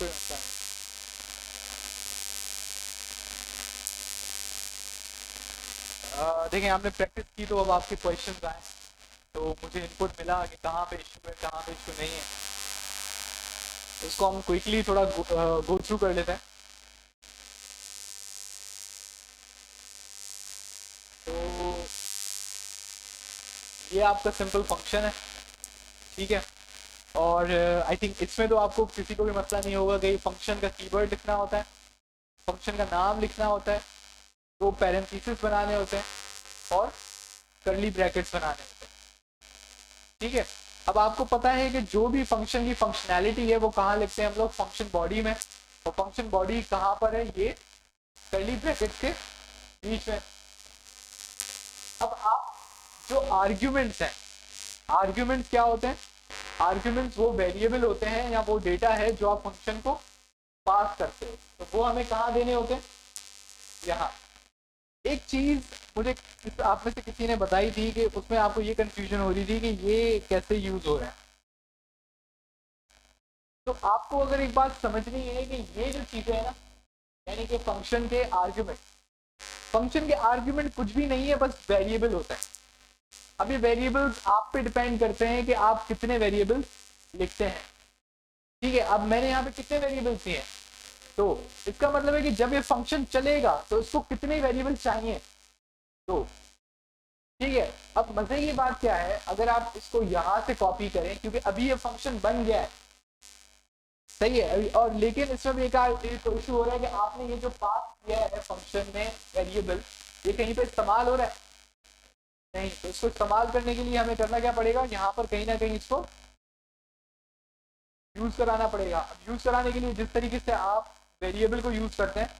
कोई मसला नहीं। देखिए आपने प्रैक्टिस की तो अब आपके क्वेश्चन आए, तो मुझे इनपुट मिला कि कहाँ पे इशू है कहाँ पे इशू नहीं है। इसको हम क्विकली थोड़ा गो थ्रू कर लेते हैं। तो ये आपका सिंपल फंक्शन है, ठीक है। और आई थिंक इसमें तो आपको किसी को भी मसला नहीं होगा कि फंक्शन का कीवर्ड लिखना होता है, फंक्शन का नाम लिखना होता है, दो पैरेंथेसिस बनाने होते हैं और करली ब्रैकेट्स बनाने होते हैं, ठीक है। अब आपको पता है कि जो भी फंक्शन की फंक्शनैलिटी है वो कहाँ लिखते हैं हम लोग, फंक्शन बॉडी में। और फंक्शन बॉडी कहाँ पर है, ये करली ब्रैकेट के बीच में। अब आप जो आर्ग्यूमेंट्स हैं, आर्ग्यूमेंट्स क्या होते हैं, आर्ग्यूमेंट्स वो वेरिएबल होते हैं या वो डेटा है जो आप फंक्शन को पास करते हो, तो वो हमें कहाँ देने होते हैं, यहाँ। एक चीज मुझे आप में से किसी ने बताई थी कि उसमें आपको ये कंफ्यूजन हो रही थी कि ये कैसे यूज हो रहा है। तो आपको अगर एक बात समझनी है कि ये जो चीजें है ना, यानी कि फंक्शन के आर्ग्यूमेंट, फंक्शन के आर्ग्यूमेंट कुछ भी नहीं है, बस वेरिएबल होता है। अब ये वेरिएबल्स आप पे डिपेंड करते हैं कि आप कितने वेरिएबल्स लिखते हैं, ठीक है। अब मैंने यहाँ पे कितने वेरिएबल्स दिए हैं, तो इसका मतलब है कि जब ये फंक्शन चलेगा तो इसको कितने वेरिएबल चाहिए, तो ठीक है। अब मजे की बात क्या है, अगर आप इसको यहां से कॉपी करें, क्योंकि अभी ये फंक्शन बन गया है, सही है, और लेकिन इसमें भी एक इशू हो रहा है कि आपने ये जो पास किया है फंक्शन में वेरिएबल, ये कहीं पे इस्तेमाल हो रहा है नहीं। तो इसको इस्तेमाल करने के लिए हमें करना क्या पड़ेगा, यहाँ पर कहीं ना कहीं इसको यूज कराना पड़ेगा। अब यूज कराने के लिए जिस तरीके से आप वेरिएबल को यूज करते हैं,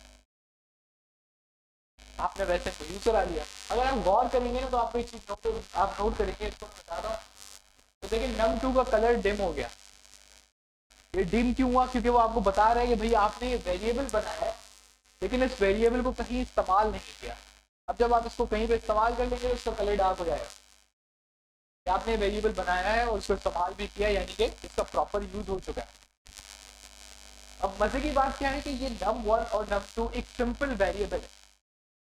आपने वैसे को यूज करा लिया। अगर आप गौर करेंगे ना तो आपको एक चीज आप नोट करेंगे, इसको मैं बता रहा हूँ। तो देखिए num2 का कलर डिम हो गया। ये डिम क्यों हुआ, क्योंकि वो आपको बता रहा है कि भाई आपने वेरिएबल बनाया है लेकिन इस वेरिएबल को कहीं इस्तेमाल नहीं किया। अब जब आप इसको कहीं पे इस्तेमाल कर लेंगे तो उसका कलर डार्क हो जाएगा। आपने वेरिएबल बनाया है और उसको इस्तेमाल भी किया, यानी कि इसका प्रॉपर यूज हो चुका है। अब मजे की बात क्या है कि ये num1 और num2 एक सिंपल वेरिएबल है।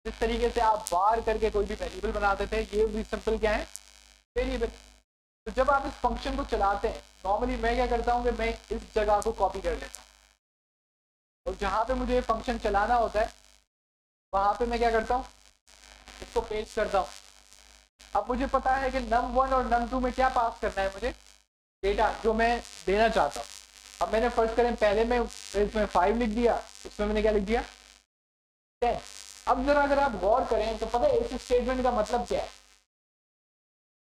जिस तरीके से आप बार करके कोई भी वेरिएबल बनाते थे, ये भी सिंपल क्या है, वेरिएबल। तो जब आप इस फंक्शन को चलाते हैं, नॉर्मली मैं क्या करता हूँ कि मैं इस जगह को कॉपी कर लेता हूँ और जहां पे मुझे फंक्शन चलाना होता है वहां पे मैं क्या करता हूँ, इसको पेस्ट करता हूँ। अब मुझे पता है कि num1 और num2 में क्या पास करना है मुझे, डेटा जो मैं देना चाहता हूँ। अब मैंने फर्स्ट करें, पहले मैं इसमें 5 लिख दिया, इसमें मैंने क्या लिख दिया, 10। अब जरा अगर आप गौर करें तो पता है इस स्टेटमेंट का मतलब क्या है,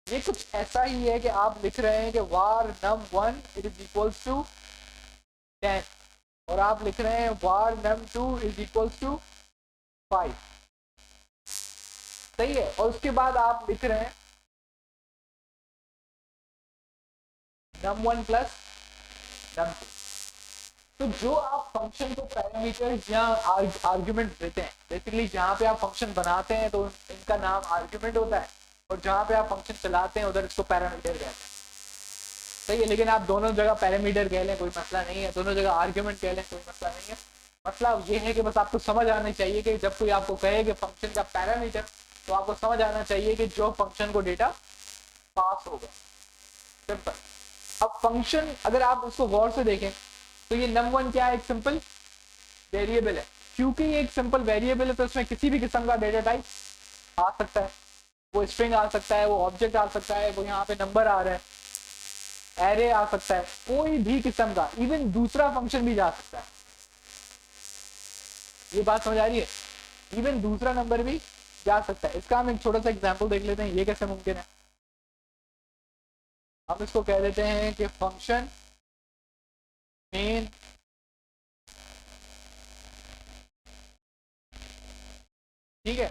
ये कुछ ऐसा ही है कि आप लिख रहे हैं कि var num1 it is equals to 10 और आप लिख रहे हैं var num2 is equals to 5, सही है। और उसके बाद आप लिख रहे हैं num1 प्लस num2। तो जो आप फंक्शन को पैरामीटर या आर्ग्यूमेंट देते हैं, बेसिकली जहां पे आप फंक्शन बनाते हैं तो इनका नाम आर्ग्यूमेंट होता है, और जहां पे आप फंक्शन चलाते हैं उधर इसको पैरामीटर कहते हैं, सही है। लेकिन आप दोनों जगह पैरामीटर कह लें कोई मसला नहीं है, दोनों जगह आर्ग्यूमेंट कह लें कोई मसला नहीं है। मसला ये है कि बस आपको समझ आना चाहिए कि जब कोई आपको कहे कि फंक्शन का पैरामीटर, तो आपको समझ आना चाहिए कि जो फंक्शन को डेटा पास होगा, सिंपल। अब फंक्शन अगर आप उसको गौर से देखें तो ये num1 क्या है, एक सिंपल वेरिएबल है। क्योंकि ये एक सिंपल वेरिएबल है तो इसमें किसी भी किस्म का डेटा टाइप आ सकता है, वो स्ट्रिंग आ सकता है, वो ऑब्जेक्ट आ सकता है, वो यहाँ पे नंबर आ रहा है, एरे आ सकता है, कोई भी किस्म का, इवन दूसरा फंक्शन भी जा सकता है। ये बात समझ आ रही है, इवन दूसरा नंबर भी जा सकता है। इसका हम एक छोटा सा एग्जांपल देख लेते हैं, ये कैसे मुमकिन है। हम इसको कह देते हैं कि फंक्शन मेन ठीक है,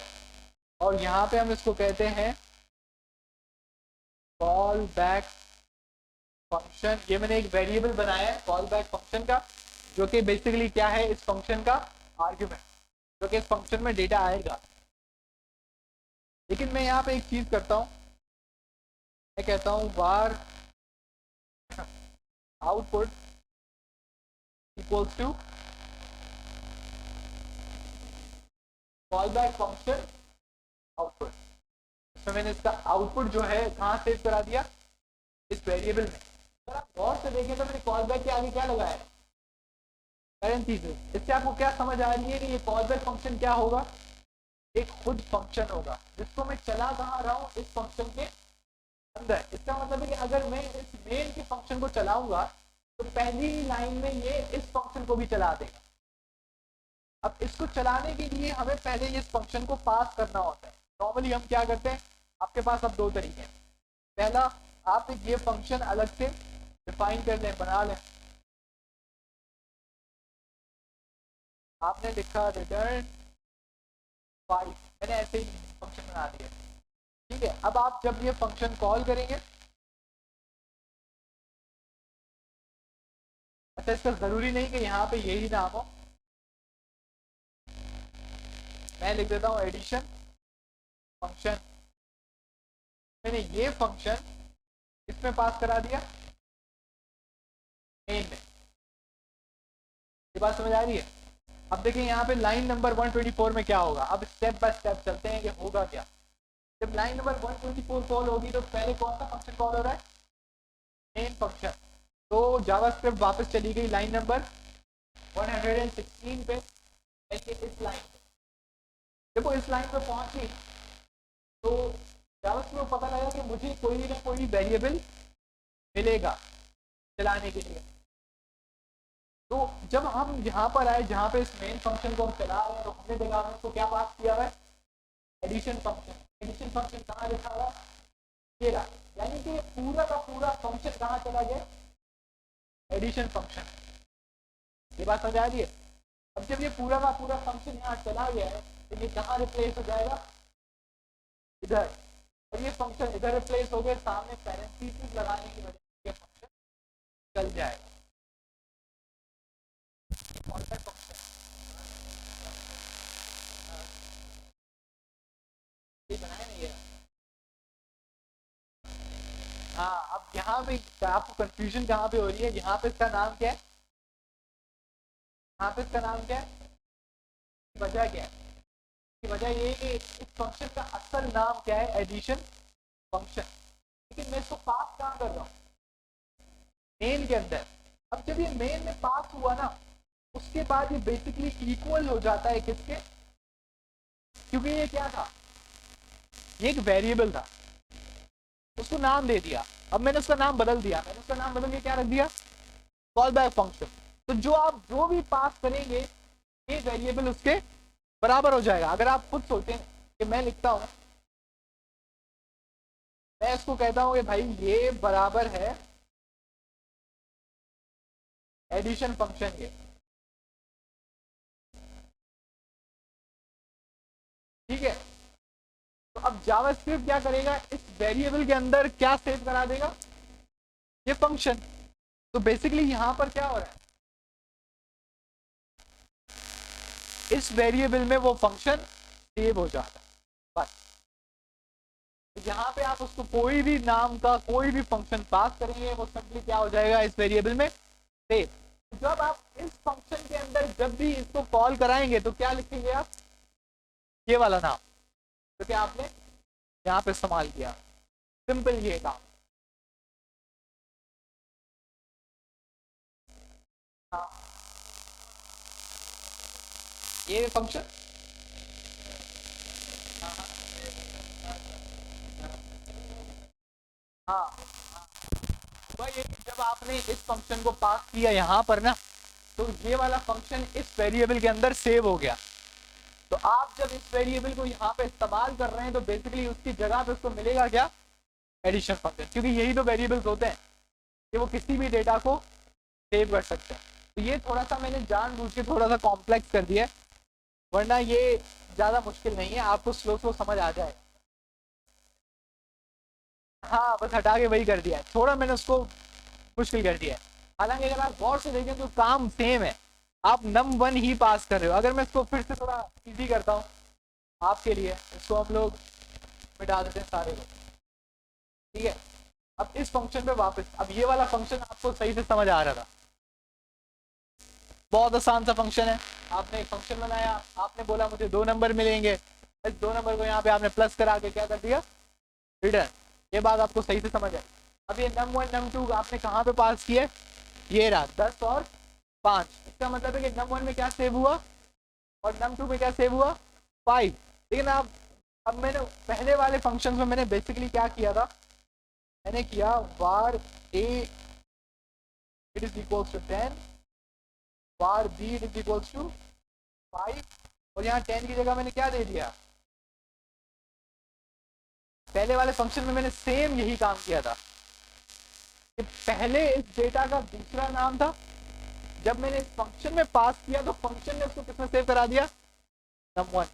और यहाँ पे हम इसको कहते हैं कॉल बैक फंक्शन। ये मैंने एक वेरिएबल बनाया है कॉल बैक फंक्शन का, जो कि बेसिकली क्या है, इस फंक्शन का आर्ग्यूमेंट, जो कि इस फंक्शन में डेटा आएगा। लेकिन मैं यहाँ पे एक चीज करता हूँ, मैं कहता हूँ var output equals to call back function output. इसमें मैंने इसका आउटपुट जो है कहाँ सेव करा दिया, इस वेरिएबल में। अगर आप गौर से देखें तो मैंने कॉल बैक के आगे क्या लगाया है, पैरेंथेसिस। इससे आपको क्या समझ आ रही है कि ये कॉल बैक फंक्शन क्या होगा, एक खुद फंक्शन होगा जिसको मैं चला कहाँ रहा हूँ, इस फंक्शन के अंदर। इसका मतलब है कि अगर मैं इस मेन के फंक्शन को चलाऊंगा तो पहली लाइन में ये इस फंक्शन को भी चला देगा। अब इसको चलाने के लिए हमें पहले इस फंक्शन को पास करना होता है। नॉर्मली हम क्या करते हैं, आपके पास अब दो तरीके हैं। पहला, आप एक ये फंक्शन अलग से डिफाइन कर लें, बना लें। आपने लिखा रिटर्न 5, मैंने ऐसे ही फंक्शन बना दिया, ठीक है। अब आप जब ये फंक्शन कॉल करेंगे, अच्छा इसका जरूरी नहीं कि यहाँ पे यही नाम हो, मैं लिख देता हूँ एडिशन फंक्शन। मैंने ये फंक्शन इसमें पास करा दिया, मेन में। ये बात समझ आ रही है। अब देखिए यहाँ पे लाइन नंबर 124 में क्या होगा। अब स्टेप बाय स्टेप चलते हैं कि होगा क्या। जब लाइन नंबर 124 कॉल होगी तो पहले कौन सा फंक्शन कॉल हो रहा है, मेन फंक्शन। तो जावास्क्रिप्ट वापस चली गई लाइन नंबर 116 पे, इस लाइन पे। जब वो इस लाइन पे पहुंची तो जावास्क्रिप्ट को पता लगा कि मुझे कोई ना कोई वेरिएबल मिलेगा चलाने के लिए। तो जब हम यहाँ पर आए जहाँ पे इस मेन फंक्शन को हम चला रहे हैं, तो हमने देखा हमने इसको क्या पास किया हुआ है, एडिशन फंक्शन। एडिशन फंक्शन कहाँ लिखा हुआ, ये रहा। यानी कि पूरा का पूरा फंक्शन कहाँ चला गया, एडिशन फंक्शन। ये बात समझ आ रही है। अब जब ये पूरा का पूरा फंक्शन यहाँ चला गया है तो ये कहाँ रिप्लेस हो जाएगा, इधर। और ये फंक्शन इधर रिप्लेस हो गया, सामने पैरेंथेसिस लगाने की वजह से ये फंक्शन चल जाएगा। कौन सा फंक्शन, ये बनाया नहीं है। हाँ, अब यहाँ पे आपको कंफ्यूजन कहाँ पे हो रही है, यहाँ पे इसका नाम क्या है, यहाँ पे इसका नाम क्या है, वजह क्या है। वजह ये है कि इस फंक्शन का असल नाम क्या है, एडिशन फंक्शन। लेकिन मैं इसको पास कहाँ कर रहा हूँ, मेन के अंदर। अब जब ये मेन में पास हुआ ना, उसके बाद ये बेसिकली इक्वल हो जाता है किसके, क्योंकि ये क्या था, ये एक वेरिएबल था, उसको नाम दे दिया। अब मैंने उसका नाम बदल दिया, मैंने उसका नाम बदल के क्या रख दिया, कॉल बैक फंक्शन। तो जो आप जो भी पास करेंगे ये वेरिएबल उसके बराबर हो जाएगा। अगर आप खुद सोचें कि मैं लिखता हूं, मैं इसको कहता हूं कि भाई ये बराबर है एडिशन फंक्शन के, ठीक है। तो अब जावास्क्रिप्ट क्या करेगा, इस वेरिएबल के अंदर क्या सेव करा देगा, ये फंक्शन। तो बेसिकली यहां पर क्या हो रहा है, इस वेरिएबल में वो फंक्शन सेव हो जाता है बस। यहाँ पे आप उसको कोई भी नाम का कोई भी फंक्शन पास करेंगे, वो सिंपली क्या हो जाएगा, इस वेरिएबल में सेव। जब आप इस फंक्शन के अंदर जब भी इसको कॉल कराएंगे तो क्या लिखेंगे आप, ये वाला नाम तो क्या आपने यहाँ पे इस्तेमाल किया, सिंपल ये काम। हाँ, ये फंक्शन, हाँ भाई, जब आपने इस फंक्शन को पास किया यहाँ पर ना, तो ये वाला फंक्शन इस वेरिएबल के अंदर सेव हो गया। तो आप जब इस वेरिएबल को यहाँ पे इस्तेमाल कर रहे हैं तो बेसिकली उसकी जगह पे उसको मिलेगा क्या, एडिशन फंक्शन। क्योंकि यही तो वेरिएबल्स होते हैं कि वो किसी भी डेटा को सेव कर सकते हैं। तो ये थोड़ा सा मैंने जानबूझ के थोड़ा सा कॉम्प्लेक्स कर दिया है, वरना ये ज़्यादा मुश्किल नहीं है, आपको स्लो स्लो समझ आ जाए। हाँ, बस हटा के वही कर दिया है, थोड़ा मैंने उसको मुश्किल कर दिया है। हालांकि अगर आप गौर से देखें तो काम सेम है, आप num1 ही पास कर रहे हो। अगर मैं इसको फिर से थोड़ा इजी करता हूँ आपके लिए, इसको हम लोग मिटा देते हैं सारे को, ठीक है। अब इस फंक्शन पे वापस, अब ये वाला फंक्शन आपको सही से समझ आ रहा था, बहुत आसान सा फंक्शन है। आपने एक फंक्शन बनाया, आपने बोला मुझे 2 नंबर मिलेंगे, इस 2 नंबर को यहाँ पे आपने प्लस करा के क्या कर दिया, रिटर्न। ये बात आपको सही से समझ है। अब ये num1 num2 आपने कहाँ पे पास किया, ये रहा 10 और 5। इसका मतलब है कि num1 में क्या सेव हुआ और num2 में क्या सेव हुआ, 5। लेकिन अब मैंने पहले वाले फंक्शन में मैंने बेसिकली क्या किया था, मैंने किया var a it is equals to 10, var b it is equals to 5, और यहाँ 10 की जगह मैंने क्या दे दिया, पहले वाले फंक्शन में मैंने सेम यही काम किया था कि पहले इस डेटा का दूसरा नाम था, जब मैंने इस फंक्शन में पास किया तो फंक्शन ने उसको किसमें सेव करा दिया, num1।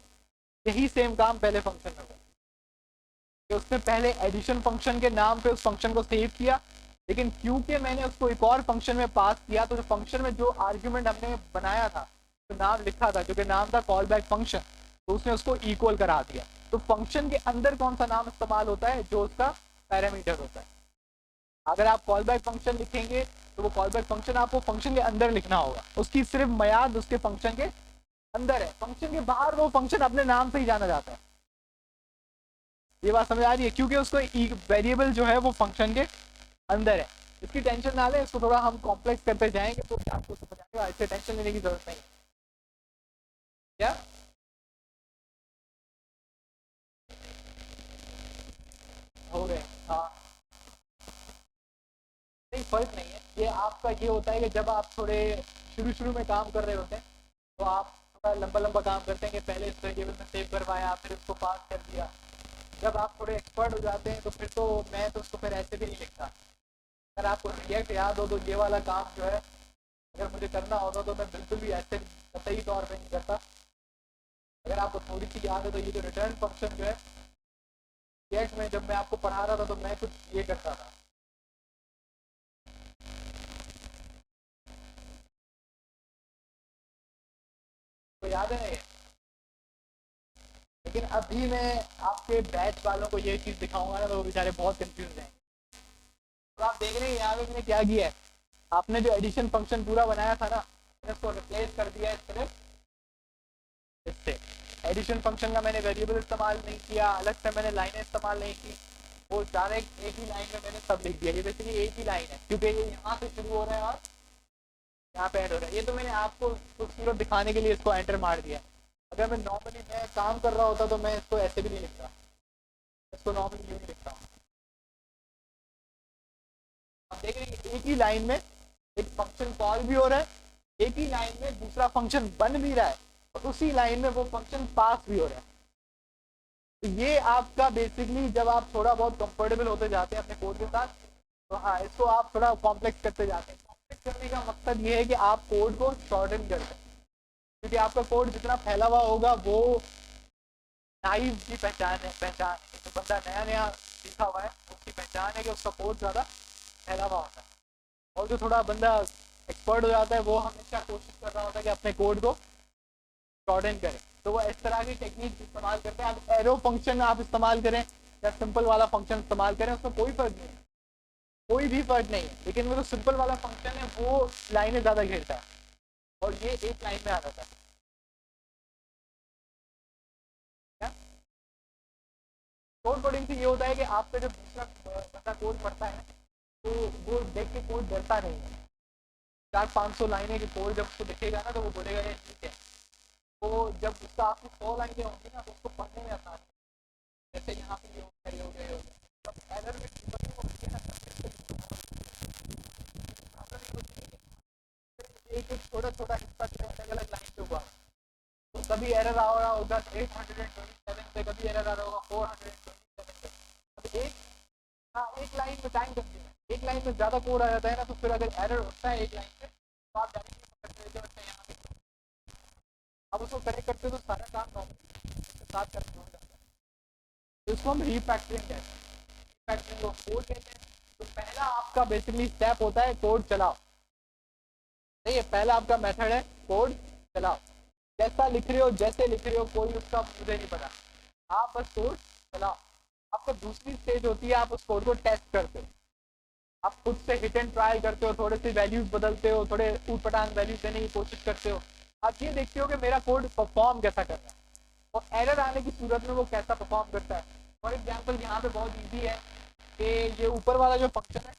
यही सेम काम पहले फंक्शन में हुआ कि उसने पहले एडिशन फंक्शन के नाम पे उस फंक्शन को सेव किया, लेकिन क्योंकि मैंने उसको एक और फंक्शन में पास किया तो फंक्शन में जो आर्ग्यूमेंट हमने बनाया था, जो नाम लिखा था, जो कि नाम था कॉल बैक फंक्शन, तो उसने उसको इक्वल करा दिया। तो फंक्शन के अंदर कौन सा नाम इस्तेमाल होता है, जो उसका पैरामीटर होता है। अगर आप कॉल बैक फंक्शन लिखेंगे तो वो कॉल बैक फंक्शन आपको फंक्शन के अंदर लिखना होगा, उसकी सिर्फ मयाद उसके फंक्शन के अंदर है, फंक्शन के बाहर वो फंक्शन अपने नाम से ही जाना जाता है। ये बात समझ आ रही है, क्योंकि उसको वेरिएबल जो है वो फंक्शन के अंदर है। इसकी टेंशन ना लें, इसको थोड़ा हम कॉम्प्लेक्स करते जाएंगे तो आपको समझ आएगा, इससे टेंशन लेने की जरूरत नहीं। क्या हो गए, हाँ नहीं फर्क नहीं है। ये आपका ये होता है कि जब आप थोड़े शुरू में काम कर रहे होते हैं तो आप थोड़ा लंबा लंबा काम करते हैं कि पहले इस वेरिएबल में सेव करवाया, फिर उसको पास कर दिया। जब आप थोड़े एक्सपर्ट हो जाते हैं तो फिर तो मैं तो उसको फिर ऐसे भी नहीं लिखता। अगर आपको रिएक्ट याद हो तो ये वाला काम जो है अगर मुझे करना होता तो मैं बिल्कुल भी ऐसे सही तौर पर नहीं करता। अगर आपको थोड़ी सी याद है तो ये जो रिटर्न फंक्शन जो है रिएक्ट में जब मैं आपको पढ़ा रहा था तो मैं कुछ ये करता था। तो याद है ना ये, लेकिन अभी मैं आपके बैच वालों को ये चीज़ दिखाऊंगा ना तो वो बेचारे बहुत कंफ्यूज हैं। तो आप देख रहे हैं यहाँ पे मैंने क्या किया है, आपने जो एडिशन फंक्शन पूरा बनाया था ना, मैंने उसको रिप्लेस कर दिया है सिर्फ इससे। एडिशन फंक्शन का मैंने वेरिएबल इस्तेमाल नहीं किया, अलग से मैंने लाइनें इस्तेमाल नहीं की, वो डायरेक्ट एक ही लाइन में मैंने सब लिख दिया। ये बेसिकली एक ही लाइन है क्योंकि ये यहाँ से शुरू हो रहा है और यहाँ पे एंड हो रहा है। ये तो मैंने आपको खूबसूरत दिखाने के लिए इसको एंटर मार दिया। अगर मैं नॉर्मली मैं काम कर रहा होता तो मैं इसको ऐसे भी नहीं लिखता, इसको नॉर्मली यूँ ही लिखता हूँ। आप देख रहे हैं एक ही लाइन में एक फंक्शन कॉल भी हो रहा है, एक ही लाइन में दूसरा फंक्शन बन भी रहा है और उसी लाइन में वो फंक्शन पास भी हो रहा है। तो ये आपका बेसिकली जब आप थोड़ा बहुत कंफर्टेबल होते जाते हैं अपने कोड के साथ तो हाँ इसको आप थोड़ा कॉम्प्लेक्स करते जाते हैं। कॉम्प्लेक्स करने का मकसद ये है कि आप कोड को शॉर्टन कर दें, क्योंकि आपका कोड जितना फैला हुआ होगा वो नाइव की पहचान तो बंदा नया नया सीखा हुआ है उसकी पहचान है कि उसका कोड ज़्यादा फैला हुआ होता है। और जो थोड़ा बंदा एक्सपर्ट हो जाता है वो हमेशा कोशिश कर रहा होता है कि अपने कोड को शॉर्टन करें, तो वो इस तरह की टेक्निक इस्तेमाल करते हैं। अब एरो फंक्शन आप इस्तेमाल करें या सिंपल वाला फंक्शन इस्तेमाल करें उसमें कोई फर्क नहीं है, कोई भी फर्क नहीं है। लेकिन वो जो सिंपल वाला फंक्शन है वो लाइनें ज़्यादा घेरता है और ये एक लाइन में आ जाता है। कोड कोडिंग से ये होता है कि आपका जब दूसरा बंदा कोड पढ़ता है तो वो देख के कोड डरता नहीं है। 400-500 लाइनें की कोड जब उसको दिखेगा ना तो वो बोलेगा ये ठीक है। तो जब उसका आपकी 100 लाइनें होंगी ना तो उसको पढ़ने में आसान है। जैसे यहाँ पे ये हो गया तब एरर में होती है ना, एक एक छोटा छोटा हिस्सा अलग अलग लाइन पे हुआ तो कभी एरर आ रहा होगा 827 पे, कभी एरर आ रहा होगा 427 पे। अब एक हाँ एक लाइन में टाइम कंज्यूम है, एक लाइन में ज़्यादा कोड आ जाता है ना तो फिर अगर एरर होता है एक लाइन पे तो आप डायरेक्टली पकड़ लेते हो यहाँ पे। अब उसको करेक्ट करते हो तो सारा काम नॉर्मली इसके साथ करना हो जाता है। तो इसको हम रीफैक्टरिंग कहते हैं, रीफैक्टरिंग को कोड कहते हैं। तो पहला आपका बेसिकली स्टेप होता है कोड चलाओ। नहीं है, पहला आपका मेथड है कोड चलाओ। कैसा लिख रहे हो, जैसे लिख रहे हो, कोई उसका मुझे नहीं पता, आप बस कोड चलाओ। आपको दूसरी स्टेज होती है आप उस कोड को टेस्ट करते हो। आप खुद से हिट एंड ट्राई करते हो, थोड़े से वैल्यूज बदलते हो, थोड़े ऊट पटांग वैल्यूज देने की कोशिश करते हो। आप ये देखते हो कि मेरा कोड परफॉर्म कैसा कर रहा है, और एरर आने की सूरत में वो कैसा परफॉर्म करता है। फॉर एग्जाम्पल यहाँ पे बहुत ईजी है कि ये ऊपर वाला जो फंक्शन है,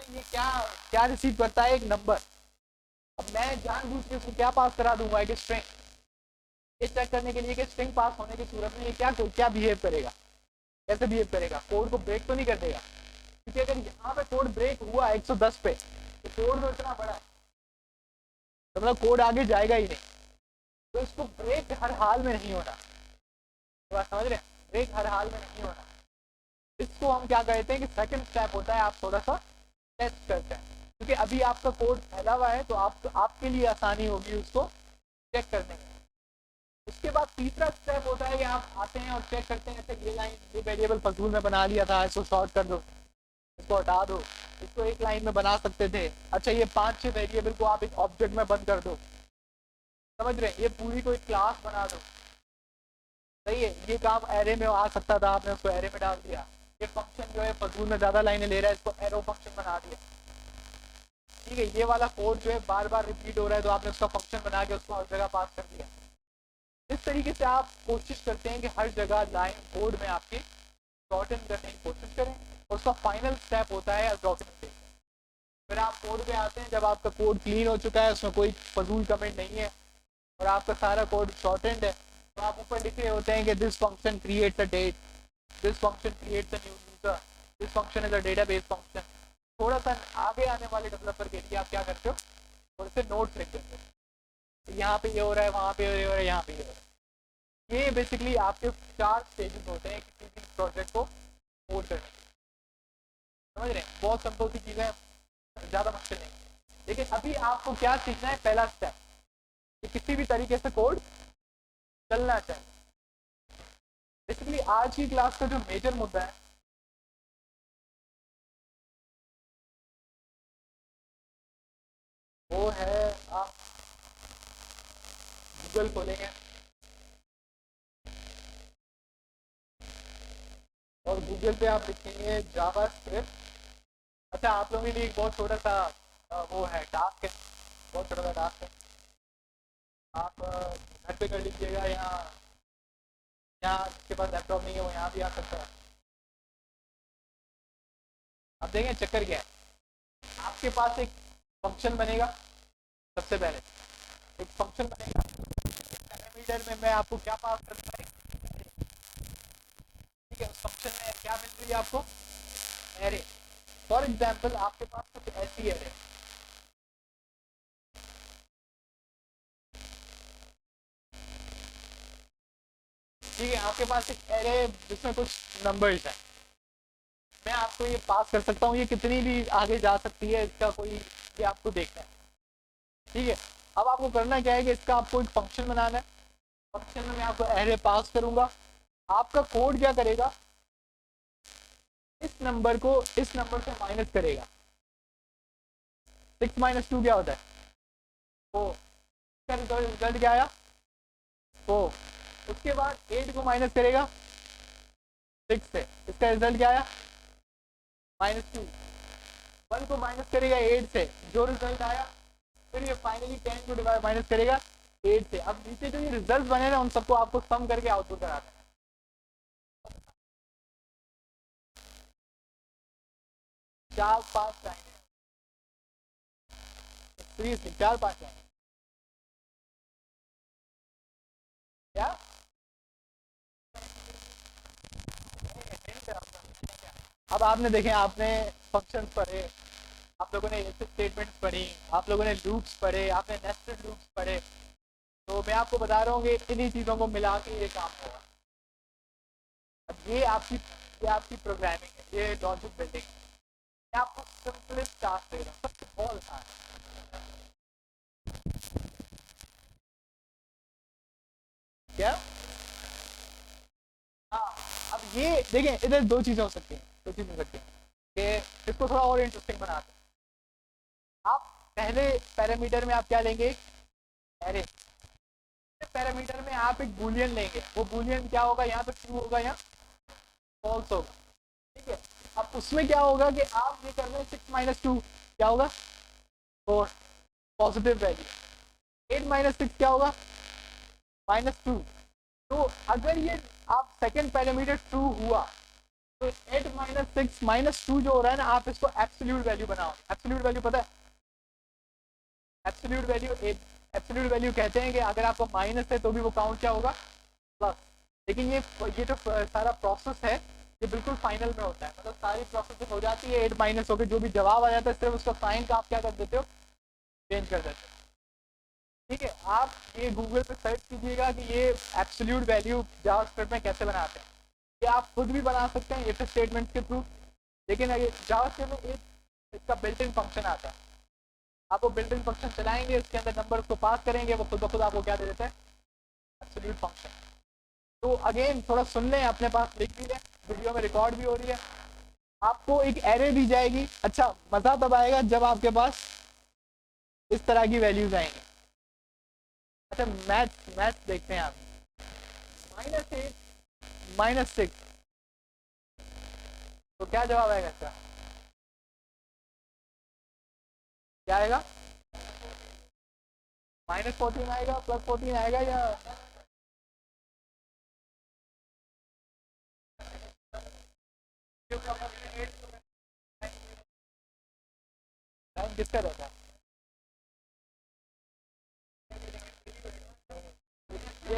ये क्या क्या रिसीव करता है, एक नंबर। अब मैं जानबूझ के उसको क्या पास करा दूंगा, एक स्ट्रिंग। ये चेक करने के लिए कि स्ट्रिंग पास होने की सूरत में ये क्या क्या बिहेव करेगा, कैसे बिहेव करेगा, कोड को ब्रेक तो नहीं कर देगा। क्योंकि अगर यहाँ पे कोड ब्रेक हुआ 110 पे, तो कोड तो इतना बड़ा है, तो मतलब कोड आगे जाएगा ही नहीं। तो इसको ब्रेक हर हाल में नहीं होना, तो बात समझ रहे हैं, ब्रेक हर हाल में नहीं होना। इसको हम क्या कहते हैं कि सेकंड स्टेप होता है, आप थोड़ा सा टेस्ट करते हैं, क्योंकि अभी आपका कोड फैला हुआ है, तो आपके लिए आसानी होगी उसको चेक करने में। उसके बाद तीसरा स्टेप होता है कि आप आते हैं और चेक करते हैं, ये लाइन, ये वेरिएबल फजूल में बना लिया था, इसको शॉर्ट कर दो, इसको हटा दो, इसको एक लाइन में बना सकते थे। अच्छा, ये 5-6 वेरिएबल को आप एक ऑब्जेक्ट में बंद कर दो, समझ रहे हैं, ये पूरी को एक क्लास बना दो। सही है, ये काम एरे में आ सकता था, आपने उसको एरे में डाल दिया। ये फंक्शन जो है फजूल में ज़्यादा लाइनें ले रहा है, इसको एरो फंक्शन बना दिया। ठीक है, ये वाला कोड जो है बार बार रिपीट हो रहा है, तो आपने उसका फंक्शन बना के उसको हर जगह पास कर दिया। इस तरीके से आप कोशिश करते हैं कि हर जगह लाइन कोड में आपकी शॉर्टन करने की कोशिश करें। और उसका फाइनल स्टेप होता है डॉक्यूमेंटेशन। फिर आप कोड पे आते हैं, जब आपका कोड क्लीन हो चुका है, उसमें कोई फजूल कमेंट नहीं है और आपका सारा कोड शॉर्टेंड है, तो आप ऊपर लिख रहे होते हैं कि this function creates a date, this function creates a new user, this function is a database function. थोड़ा सा आगे आने वाले डेवलपर के लिए आप क्या करते हो, थोड़े से नोट्स लिख देते हो, यहाँ पे ये हो रहा है, वहाँ पे ये हो रहा है, यहाँ पे ये हो रहा है। ये बेसिकली आपके 4 स्टेजेस होते हैं किसी भी प्रोजेक्ट को कोड करने के। समझ रहे हैं, बहुत सिंपल सी चीज़ें, ज़्यादा मुश्किल नहीं। लेकिन अभी आपको क्या सीखना है, पहला स्टेप, कि किसी भी तरीके से कोड चलना चाहिए। बेसिकली आज की क्लास का जो मेजर मुद्दा है, वो है, आप गूगल खोलेंगे और गूगल पे आप लिखेंगे जावा स्क्रिप्ट। अच्छा, आप लोगों के लिए एक बहुत छोटा सा वो है, टास्क है, बहुत छोटा सा टास्क है। आप घर पे कर लीजिएगा, यहाँ यहाँ जिसके पास लैपटॉप नहीं है वो यहाँ भी आ सकता है। अब देखें चक्कर क्या है, आपके पास एक फंक्शन बनेगा। सबसे पहले एक फंक्शन बनेगा, पैरामीटर में मैं आपको क्या पास करता है, ठीक है, उस फंक्शन में क्या मिल रही है आपको, एरे। फॉर एग्जाम्पल आपके पास कुछ ऐसी एरे, ठीक है, आपके पास एक एरे जिसमें कुछ नंबर्स है। मैं आपको ये पास कर सकता हूँ, ये कितनी भी आगे जा सकती है, इसका कोई, ये आपको देखना है। ठीक है, अब आपको करना क्या है कि इसका आपको एक फंक्शन बनाना है। फंक्शन में मैं आपको एरे पास करूंगा। आपका कोड क्या करेगा, इस नंबर को इस नंबर से माइनस करेगा। 6 - 2 क्या होता है, 4। इसका रिजल्ट क्या आया, 4। उसके बाद 8 को माइनस करेगा 6 से, इसका रिजल्ट क्या आया, -2। 1 को माइनस करेगा 8 से, जो रिजल्ट आया। फिर ये फाइनली 10 को माइनस करेगा 8 से। अब नीचे जो ये रिजल्ट बने ना, उन सबको आपको सम करके आउटपुट कराना है। 4-5 लाइनें, सीरियसली 4-5 लाइनें क्या, अब आपने देखे, आपने फंक्शंस पढ़े, आप लोगों ने इफ स्टेटमेंट्स पढ़ी, आप लोगों ने लूप्स पढ़े, आपने नेस्टेड लूप्स पढ़े। तो मैं आपको बता रहा हूँ कि इन्हीं चीज़ों को मिला के ये काम होगा। अब ये आपकी प्रोग्रामिंग है, ये लॉजिक बिल्डिंग है। मैं आपको सिंपलेस्ट टास्क दे रहा हूँ, सबसे बहुत आसान है। क्या, हाँ, अब ये देखें, इधर दो चीज़ें हो सकती हैं, दो चीज़ें हो सकती हैं कि इसको थोड़ा और इंटरेस्टिंग बनाते हैं। आप पहले पैरामीटर में आप क्या लेंगे, एरे। पैरामीटर में आप एक बूलियन लेंगे, वो बूलियन क्या होगा, यहाँ पे ट्रू होगा या फॉल्स होगा। ठीक है, अब उसमें क्या होगा कि आप ये कर रहे हैं 6 माइनस 2 क्या होगा 4 पॉजिटिव वैल्यू, 8 माइनस 6 क्या होगा -2। तो अगर ये आप सेकेंड पैरामीटर ट्रू हुआ तो 8 माइनस 6 -2 जो हो रहा है ना, आप इसको एब्सोल्यूट वैल्यू बनाओ। एब्सोल्यूट वैल्यू पता है, एब्सोल्यूट वैल्यू कहते हैं कि अगर आपको माइनस है तो भी वो काउंट क्या होगा प्लस। लेकिन ये जो सारा प्रोसेस है ये बिल्कुल फाइनल में होता है, मतलब सारी प्रोसेस हो जाती है 8 माइनस होकर जो भी जवाब आ जाता है सिर्फ उसका साइन का आप क्या कर देते हो चेंज कर देते हो। ठीक है, आप ये गूगल पे सर्च कीजिएगा कि ये एब्सोल्यूट वैल्यू जावास्क्रिप्ट में कैसे बनाते हैं। ये आप खुद भी बना सकते हैं इफ स्टेटमेंट के थ्रू, लेकिन जावास्क्रिप्ट में एक इसका बिल्ट इन फंक्शन आता है। आप वो बिल्ट इन फंक्शन चलाएंगे, उसके अंदर नंबर को पास करेंगे, वो खुद ब खुद आपको क्या दे देता है एब्सोल्यूट फंक्शन। तो अगेन थोड़ा सुन लें, अपने पास लिख भी लें, वीडियो में रिकॉर्ड भी हो रही है। आपको एक एरे दी जाएगी, अच्छा मज़ा तब आएगा जब आपके पास इस तरह की वैल्यूज आएंगी। अच्छा मैथ देखते हैं आप, -8 -6 तो क्या जवाब आएगा इसका, क्या आएगा -14 आएगा +14 आएगा या किसका रहता है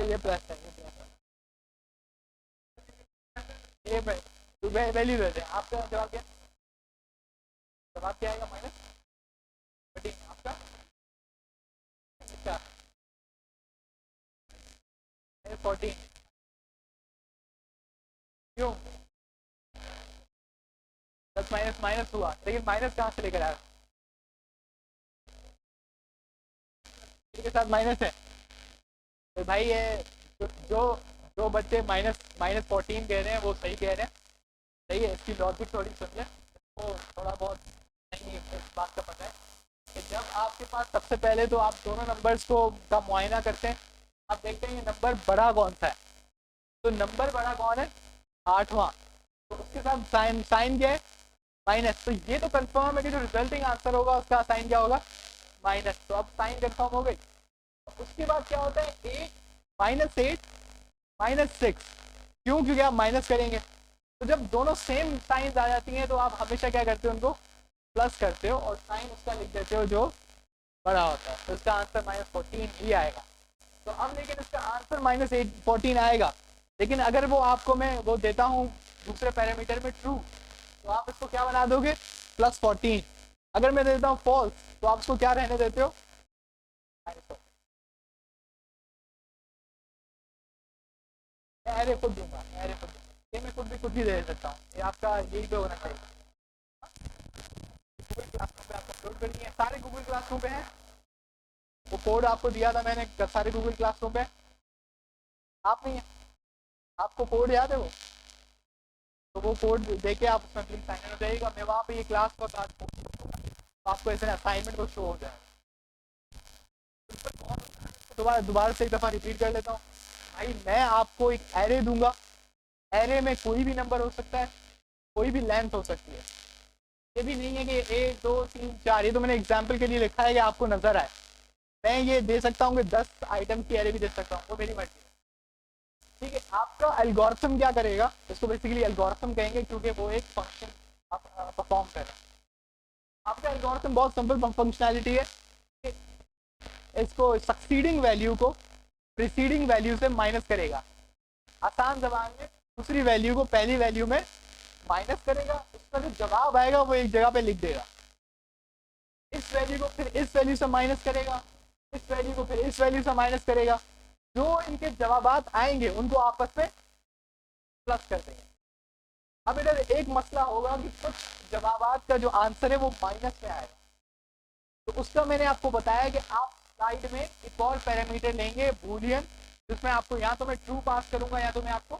ये प्लस है, ये वैल्यू देते हैं। आपका जवाब क्या, जवाब क्या आएगा -13 आपका इसका 14 क्यों प्लस माइनस माइनस हुआ, लेकिन माइनस कहाँ से लेकर आया, इसके साथ माइनस है तो भाई ये जो जो बच्चे -14 कह रहे हैं वो सही कह रहे हैं, सही है। इसकी लॉजिक थोड़ी समझे तो थोड़ा बहुत नहीं इस बात का पता है कि जब आपके पास सबसे पहले तो आप दोनों नंबर्स को का मुआयना करते हैं, आप देखते हैं ये नंबर बड़ा कौन सा है, तो नंबर बड़ा कौन है 8वां, तो उसके साथ साइन क्या है माइनस, तो ये तो कंफर्म है कि जो रिजल्टिंग आंसर होगा उसका साइन क्या होगा माइनस, तो अब साइन कंफर्म हो गई। उसके बाद क्या होता है 8 -6 क्यों, क्योंकि आप माइनस करेंगे, तो जब दोनों सेम साइंस आ जाती हैं तो आप हमेशा क्या करते हो उनको प्लस करते हो और साइन उसका लिख देते हो जो बड़ा होता है, तो इसका आंसर -14 ही आएगा। तो अब लेकिन इसका आंसर -14 आएगा, लेकिन अगर वो आपको मैं वो देता हूँ दूसरे पैरामीटर में ट्रू तो आप इसको क्या बना दोगे +14, अगर मैं देता हूँ फॉल्स तो आप इसको क्या रहने देते हो अरे खुद दूंगा, अरे खुद दूंगा, ये मैं खुद भी खुद ही दे सकता हूँ, ये आपका यही पे होना चाहिए। गूगल क्लासरूम पे आपको अपलोड करनी है, सारे गूगल क्लासरूम पे हैं, वो कोड आपको दिया था मैंने सारे गूगल क्लासरूम पे, आप नहीं है, आपको कोड याद है वो, तो वो कोड देके आप उसमें प्लीज साइन हो जाएगा, मैं वहाँ पे ये क्लास का कार्ड तो आपको ऐसे असाइनमेंट को शो हो जाएगा। दोबारा से एक दफ़ा रिपीट कर लेता हूँ भाई, मैं आपको एक एरे दूंगा, एरे में कोई भी नंबर हो सकता है, कोई भी लेंथ हो सकती है, ये भी नहीं है कि 1 2 3 4, ये तो मैंने एग्जाम्पल के लिए लिखा है कि आपको नजर आए, मैं ये दे सकता हूँ कि 10 आइटम की एरे भी दे सकता हूँ, वो मेरी मर्जी है। ठीक है, आपका एल्गोरिथम क्या करेगा, इसको बेसिकली एल्गोरिथम कहेंगे क्योंकि वो एक फंक्शन आप परफॉर्म कर रहे हैं। आपका एल्गोरिथम बहुत सिंपल फंक्शनैलिटी है, इसको सक्सीडिंग वैल्यू को प्रीसीडिंग वैल्यू से माइनस करेगा, आसान जबान में दूसरी वैल्यू को पहली वैल्यू में माइनस करेगा, उसका जो जवाब आएगा वो एक जगह पे लिख देगा, इस वैल्यू को फिर इस वैल्यू से माइनस करेगा, इस वैल्यू को फिर इस वैल्यू से माइनस करेगा, जो इनके जवाबात आएंगे उनको आपस में प्लस कर देंगे। अब इधर एक मसला होगा कि कुछ जवाबात का जो आंसर है वो माइनस में आएगा, तो उसका मैंने आपको बताया कि आप स्लाइड में एक और पैरामीटर लेंगे बूलियन, जिसमें आपको या तो मैं ट्रू पास करूंगा या तो मैं आपको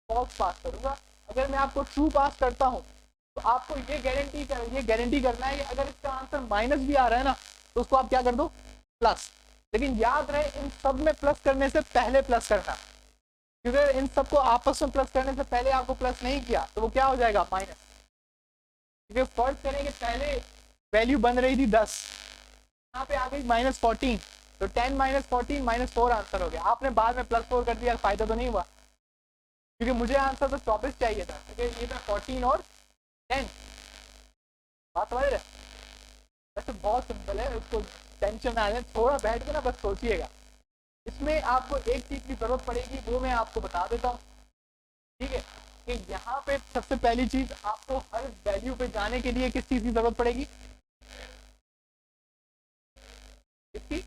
फॉल्स पास करूंगा। अगर मैं आपको ट्रू पास करता हूं तो आपको ये गारंटी करना है कि अगर इसका आंसर माइनस भी आ रहा है ना तो उसको आप क्या कर दो प्लस, लेकिन याद रहे इन सब में प्लस करने से पहले प्लस करना, क्योंकि इन सबको आपस में प्लस करने से पहले आपको प्लस नहीं किया तो वो क्या हो जाएगा माइनस। क्योंकि फर्स्ट करेंगे पहले वैल्यू बन रही थी 10, यहाँ पे आ गई -14, तो 10 -14 -4 आंसर हो गया। आपने बाद में +4 कर दिया, फायदा तो नहीं हुआ, क्योंकि मुझे आंसर तो 24 चाहिए था, क्योंकि ये मैं 14 और 10 बात समझ रहे। वैसे बहुत सिंपल है, उसको टेंशन ना लें, थोड़ा बैठ के ना बस सोचिएगा। इसमें आपको एक चीज की जरूरत पड़ेगी, वो मैं आपको बता देता हूँ, ठीक है। कि यहाँ पे सबसे पहली चीज आपको हर वैल्यू पे जाने के लिए किस चीज की जरूरत पड़ेगी, इसकी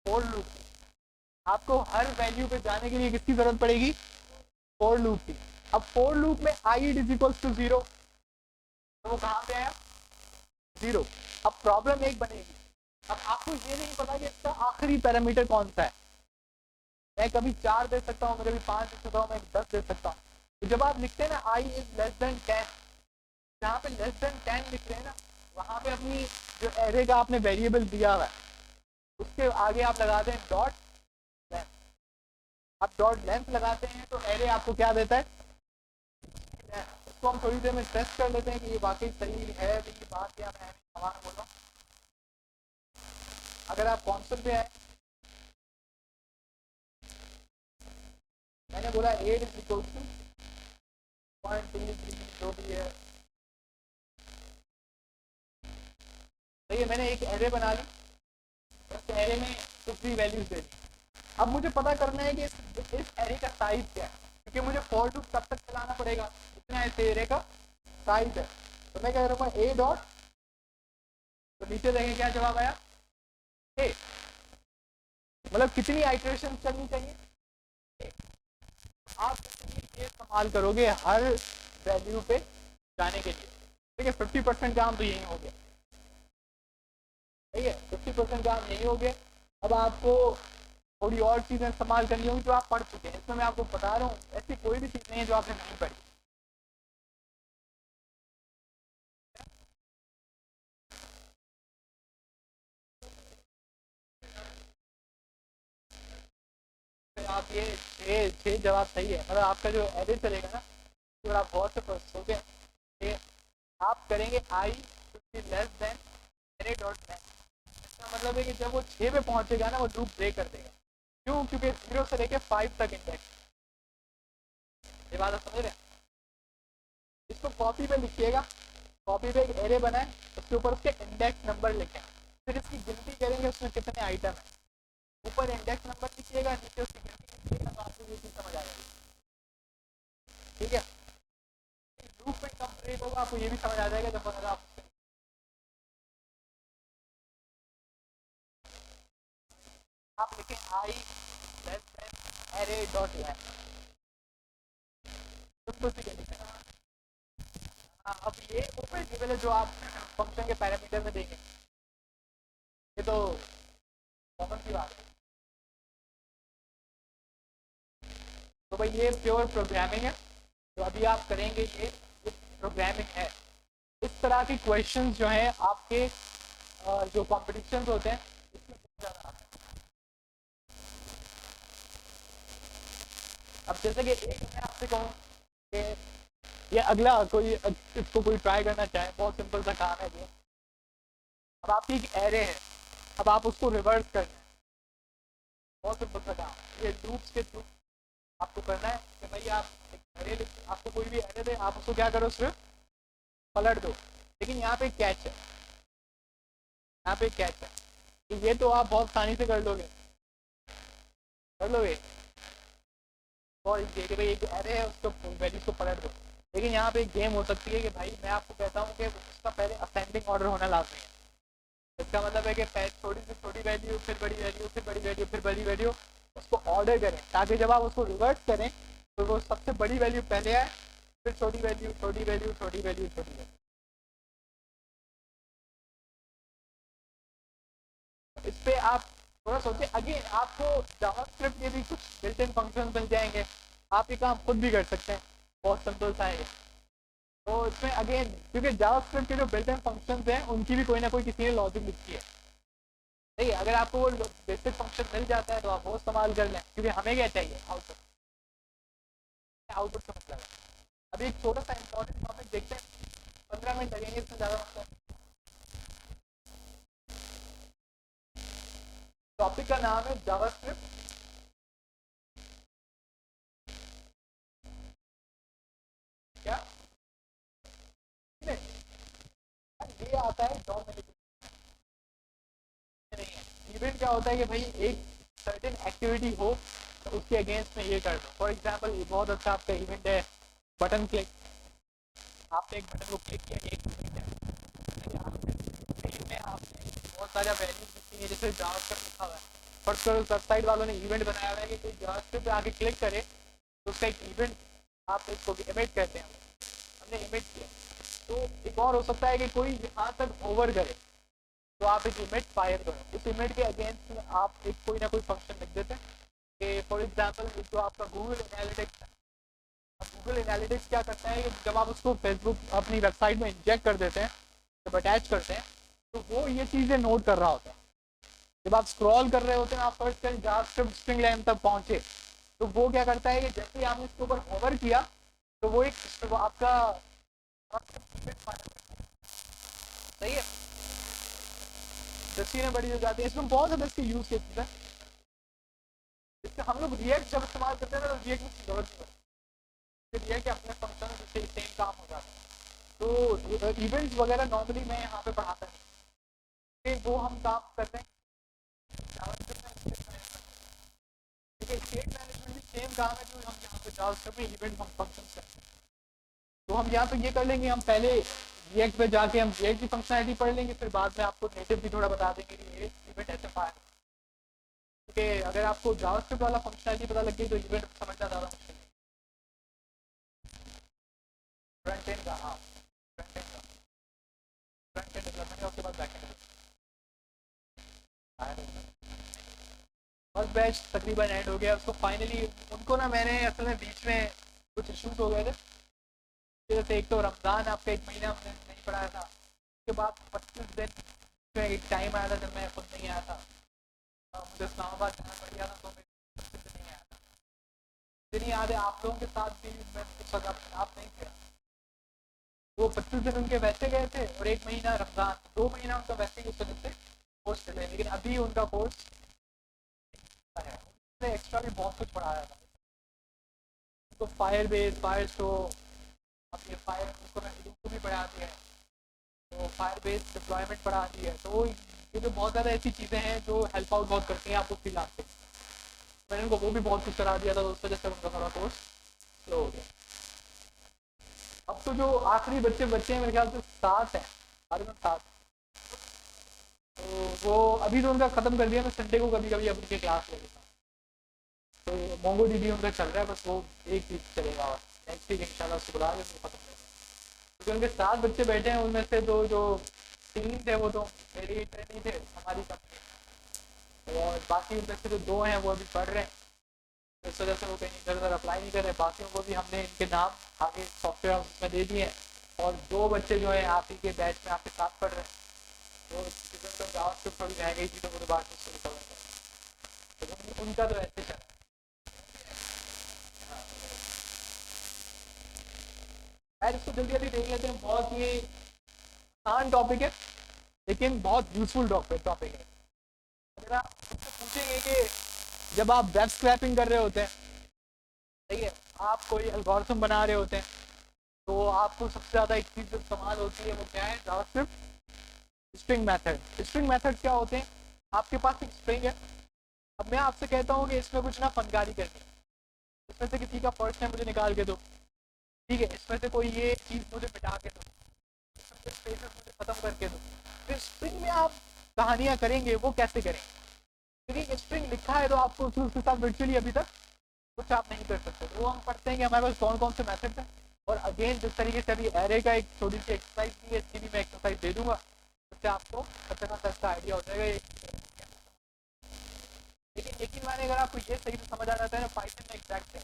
फॉर लूप। आपको हर वैल्यू पे जाने के लिए किसकी जरूरत पड़ेगी, फॉर लूप की। अब फॉर लूप में आई इज इक्वल टू 0, तो वो कहाँ पे आया 0। अब प्रॉब्लम एक बनेगी, अब आपको ये नहीं पता कि इसका आखिरी पैरामीटर कौन सा है। मैं कभी 4 दे सकता हूँ, मैं कभी 5 दे सकता हूँ, मैं 10 दे सकता हूँ। तो जब आप लिखते हैं ना आई इज लेस देन 10, जहाँ पे लेस देन 10 लिख रहे हैं ना, वहाँ पे अपनी जो एरे का आपने वेरिएबल दिया हुआ है उसके आगे आप लगाते हैं डॉट लेंथ। आप डॉट लेंथ लगाते हैं तो एरे आपको क्या देता है, इसको हम थोड़ी देर में टेस्ट कर लेते हैं कि ये वाकई सही है भी बात, या मैं सवाल बोल रहा हूँ। अगर आप कॉन्सेप्ट पे आए, मैंने बोला 8 इज इक्वल टू 0.33 जो भी है, सही है। मैंने एक एरे बना ली, उस एरे में कुछ भी वैल्यूज दे दी। अब मुझे पता करना है कि इस एरे का साइज क्या है, क्योंकि मुझे फॉर लूप तब तक चलाना पड़ेगा जितना इस एरे का साइज है। तो मैं कह रहा हूँ ए डॉट, तो नीचे देखें क्या जवाब आया, ए। मतलब कितनी आइटरेशन करनी चाहिए, आप ये इस्तेमाल करोगे हर वैल्यू पे जाने के लिए, ठीक है। 50% काम तो यही हो गया, ठीक है, 50% काम यही हो गया। अब आपको थोड़ी और चीज़ें इस्तेमाल करनी होगी जो आप पढ़ चुके हैं। इसमें मैं आपको बता रहा हूँ, ऐसी कोई भी चीज़ नहीं है जो आपने नहीं पढ़ी। आप ये 6 जवाब सही है, मतलब आपका जो एरे चलेगा ना, अगर आप बहुत से सोचोगे, आप करेंगे i less than array dot length. इसका मतलब है कि जब वो 6 पे पहुंचेगा ना, वो लूप ब्रेक कर देगा। क्यों, क्योंकि 0 से लेके 5 तक इंडेक्स। ये बात आप समझ रहे हैं। इसको कॉपी पे लिखिएगा, कॉपी पे एक एरे बनाए, उसके ऊपर उसके इंडेक्स नंबर लिखें, फिर इसकी गिनती करेंगे उसमें कितने आइटम है। ऊपर इंडेक्स नंबर लिखिएगा, नीचे उसकी गिनती लिखिएगा, तो आपको ये चीज़ समझ आ जाएगी, ठीक है। लूप में कब ब्रेक होगा आपको ये भी समझ आ जाएगा जब अगर आप लिखें i less than array dot length, तो अब ये वो वेरिएबल है जो आप फंक्शन के पैरामीटर में देंगे, ये तो कॉमन सी बात है। तो भाई ये प्योर प्रोग्रामिंग है, तो अभी आप करेंगे ये प्रोग्रामिंग है। इस तरह के क्वेश्चंस जो हैं आपके जो कॉम्पिटिशन होते हैं इसमें बहुत ज़्यादा आते हैं। अब जैसे कि एक मैं आपसे कहूँ कि ये अगला कोई इसको कोई ट्राई करना चाहे, बहुत सिंपल सा काम है ये। अब आपकी एक एरे है, अब आप उसको रिवर्स करना है, बहुत सिंपल सा काम। ये लूप्स के थ्रू आपको करना है कि भाई आप एक एरे, आपको कोई भी एरे दे, आप उसको क्या करो, सिर्फ पलट दो। लेकिन यहाँ पे कैच है, यहाँ पे कैच है कि ये तो आप बहुत आसानी से कर लोगे, कर लोगे और ये कि भाई एक एरे है उसको वैल्यूज को पलट दो। लेकिन यहाँ पे एक गेम हो सकती है कि भाई मैं आपको कहता हूँ कि उसका पहले असेंडिंग ऑर्डर होना लाजमी है। इसका मतलब है कि छोटी से छोटी वैल्यू, फिर बड़ी वैल्यू, फिर बड़ी वैल्यू, फिर बड़ी वैल्यू, उसको ऑर्डर करें, ताकि जब आप उसको रिवर्स करें तो वो सबसे बड़ी वैल्यू पहले आए, फिर छोटी वैल्यू, छोटी वैल्यू, छोटी वैल्यू, छोटी वैल्यू। इस पर आप थोड़ा सोचिए। अगेन आपको जावास्क्रिप्ट के भी कुछ बिल्ट इन फंक्शन मिल जाएंगे, आप ये काम खुद भी कर सकते हैं, बहुत सिंपल सा है। तो इसमें अगेन क्योंकि जावास्क्रिप्ट के जो बिल्ट इन फंक्शन हैं उनकी भी कोई ना कोई किसी ने लॉजिक लिखी है, नहीं, अगर आपको वो बेसिक फंक्शन मिल जाता है तो आप वो इस्तेमाल कर लें, क्योंकि हमें क्या चाहिए, आउटपुट। आउटपुट का मतलब है। अभी एक छोटा सा इंपॉर्टेंट टॉपिक देखते हैं, 15 मिनट लगेंगे, इसमें ज़्यादा मतलब। टॉपिक का नाम है जावास्क्रिप्ट। क्या ये आता है डॉम नहीं है। इवेंट क्या होता है कि भाई एक सर्टेन एक्टिविटी हो तो उसके अगेंस्ट में ये कर दो। फॉर एग्जाम्पल बहुत अच्छा आपका इवेंट है बटन क्लिक। आपने एक बटन को क्लिक किया, एक इवेंट है, आपने बहुत सारा वैल्यू लिखी है जैसे जावास्क्रिप्ट लिखा हुआ है, पर वेबसाइट वालों ने इवेंट बनाया हुआ है कि कोई जावास्क्रिप्ट पे आके क्लिक करे तो उसका एक इवेंट आप इसको इमेट कहते हैं, हमने इमेट किया। तो एक और हो सकता है कि कोई यहाँ तक ओवर करे तो आप एक इमेज फायर करो, उस इमेज के अगेंस्ट में आप एक कोई ना कोई फंक्शन लिख देते हैं कि फॉर एग्जांपल जो आपका गूगल एनालिटिक्स है। अब गूगल एनालिटिक्स क्या करता है कि जब आप उसको फेसबुक अपनी वेबसाइट में इंजेक्ट कर देते हैं, जब अटैच करते हैं, तो वो ये चीज़ें नोट कर रहा होता है। जब आप स्क्रॉल कर रहे होते हैं, आप फर्स्ट करें जावास्क्रिप्ट स्ट्रिंग लेंथ तक पहुंचे, तो वो क्या करता है कि जैसे ही आपने इसके ऊपर होवर किया तो वो एक वो आपका सही है। तस्वीरें बड़ी हो जाती है, इसमें बहुत ज़्यादा इसके यूज़ केसेस है। इससे हम लोग रिएक्ट जब इस्तेमाल करते हैं ना तो रिएक्ट की जरूरत नहीं पड़ती, रिएक्ट अपने फंक्शन जिससे सेम काम हो जाता है। तो इवेंट्स वगैरह नॉर्मली मैं यहाँ पे पढ़ाता हूँ, वो हम काम करते हैं देखिए स्टेट मैनेजमेंट भी सेम काम है जो हम यहाँ पे जावास्क्रिप्ट में इवेंट फंक्शन करते हैं। तो हम यहाँ पे ये कर लेंगे, हम पहले रिएक्ट पे जाके हम रिएक्ट की फंक्शनलिटी पढ़ लेंगे, फिर बाद में आपको नेटिव भी थोड़ा बता देंगे कि ये इवेंट ऐसे फायर। क्योंकि अगर आपको जावास्क्रिप्ट वाला फंक्शनलिटी पता लग गई तो इवेंट समझना ज़्यादा मुश्किल है। फ्रंट एंड का, हाँ फ्रंट एंड का, फ्रंट एंड डेवलपमेंट का, उसके बाद बैक एंड फर्स्ट बैच तकरीबन एंड हो गया, उसको फाइनली उनको ना मैंने असल में बीच में कुछ इशूज हो गए थे। जैसे एक तो रमज़ान आपका एक महीना हमने नहीं पढ़ाया था, उसके बाद 25 दिन में एक टाइम आया था जब मैं खुद नहीं आया था, मुझे इस्लामाबाद जाना पड़ गया था, तो मैं 25 दिन नहीं आया था। मुझे नहीं याद है आप लोगों के साथ भी मैं उस वक्त आप नहीं थे। वो 25 दिन उनके वैसे गए थे और एक महीना रमज़ान, 2 महीना उनका वैसे ही उस वजह से कोर्स चले, लेकिन अभी उनका कोर्स है, उसने एक्स्ट्रा भी बहुत कुछ पढ़ाया था उनको, फायर बेस, फायर स्टो, अब ये फायर उसको मैं को भी पढ़ा दिया है, तो फायर बेस डिप्लॉयमेंट पढ़ा दी है। तो ये तो बहुत ज़्यादा ऐसी चीज़ें हैं जो हेल्प आउट बहुत करती हैं आपको फ्रीलांस पे। मैंने उनको वो भी बहुत कुछ करा दिया था, तो उस वजह से उनका थोड़ा कोर्स स्लो हो गया। अब तो जो आखिरी बच्चे बच्चे हैं मेरे ख्याल से 7 हैं, सारे में 7। तो वो अभी तो उनका ख़त्म कर दिया, मैं संडे को कभी कभी अब उनके क्लास ले लेता हूँ। तो मोंगो डी उनका चल रहा है, बस वो एक वीक चलेगा और नेक्स्ट वीक इंशाल्लाह उसको बुला के खत्म कर देंगे। क्योंकि उनके 7 बच्चे बैठे हैं, उनमें से दो जो 3 थे वो तो मेरी ट्रेनिंग थे हमारी कंपनी, और बाकी उनमें से जो 2 हैं वो अभी पढ़ रहे हैं, तो इस वजह से वो कहीं इधर उधर अप्लाई नहीं कर रहे। बाकियों को भी हमने इनके नाम आगे सॉफ्टवेयर हाउस में दे दिए हैं, और 2 बच्चे जो हैं आप ही के बैच में आपके साथ पढ़ रहे हैं, तो तो जावास्क्रिप्ट थोड़ी रह गई थी तो वो बात उसको रिकवर करें, तो उनका तो ऐसे चल रहा है। यार इसको जल्दी जल्दी देख लेते हैं, बहुत ही आसान टॉपिक है लेकिन बहुत यूजफुल टॉपिक है। अगर आप मुझसे पूछेंगे कि जब आप वेब स्क्रैपिंग कर रहे होते हैं, ठीक है, आप कोई एल्गोरिथम बना रहे होते हैं, तो आपको सबसे ज़्यादा एक चीज़ जो इस्तेमाल होती है वो क्या है, JavaScript string method. String method क्या होते हैं, आपके पास एक स्ट्रिंग है, अब मैं आपसे कहता हूँ कि इसमें कुछ ना फनकारी करनी है, इसमें से किसी का फर्स्ट नेम मुझे निकाल के दो, ठीक है, इसमें से कोई ये चीज़ मुझे मिटा के दो, स्पेसेस मुझे ख़त्म करके दो। फिर स्ट्रिंग में आप कहानियाँ करेंगे, वो कैसे करेंगे, क्योंकि स्ट्रिंग लिखा है तो आपको उसके साथ वर्चुअली अभी तक कुछ आप नहीं कर सकते। तो वो हम पढ़ते हैं कि हमारे पास कौन कौन से मेथड हैं, और अगेन जिस तरीके से अभी एरे का एक छोटी सी एक्सरसाइज भी है, इसकी भी मैं एक्सरसाइज दे दूंगा, उससे आपको अच्छा खासा अच्छा आइडिया हो जाएगा। लेकिन यकीन माने अगर आपको ये सही से समझ आ जाता है ना पाइथन में एग्जैक्ट है,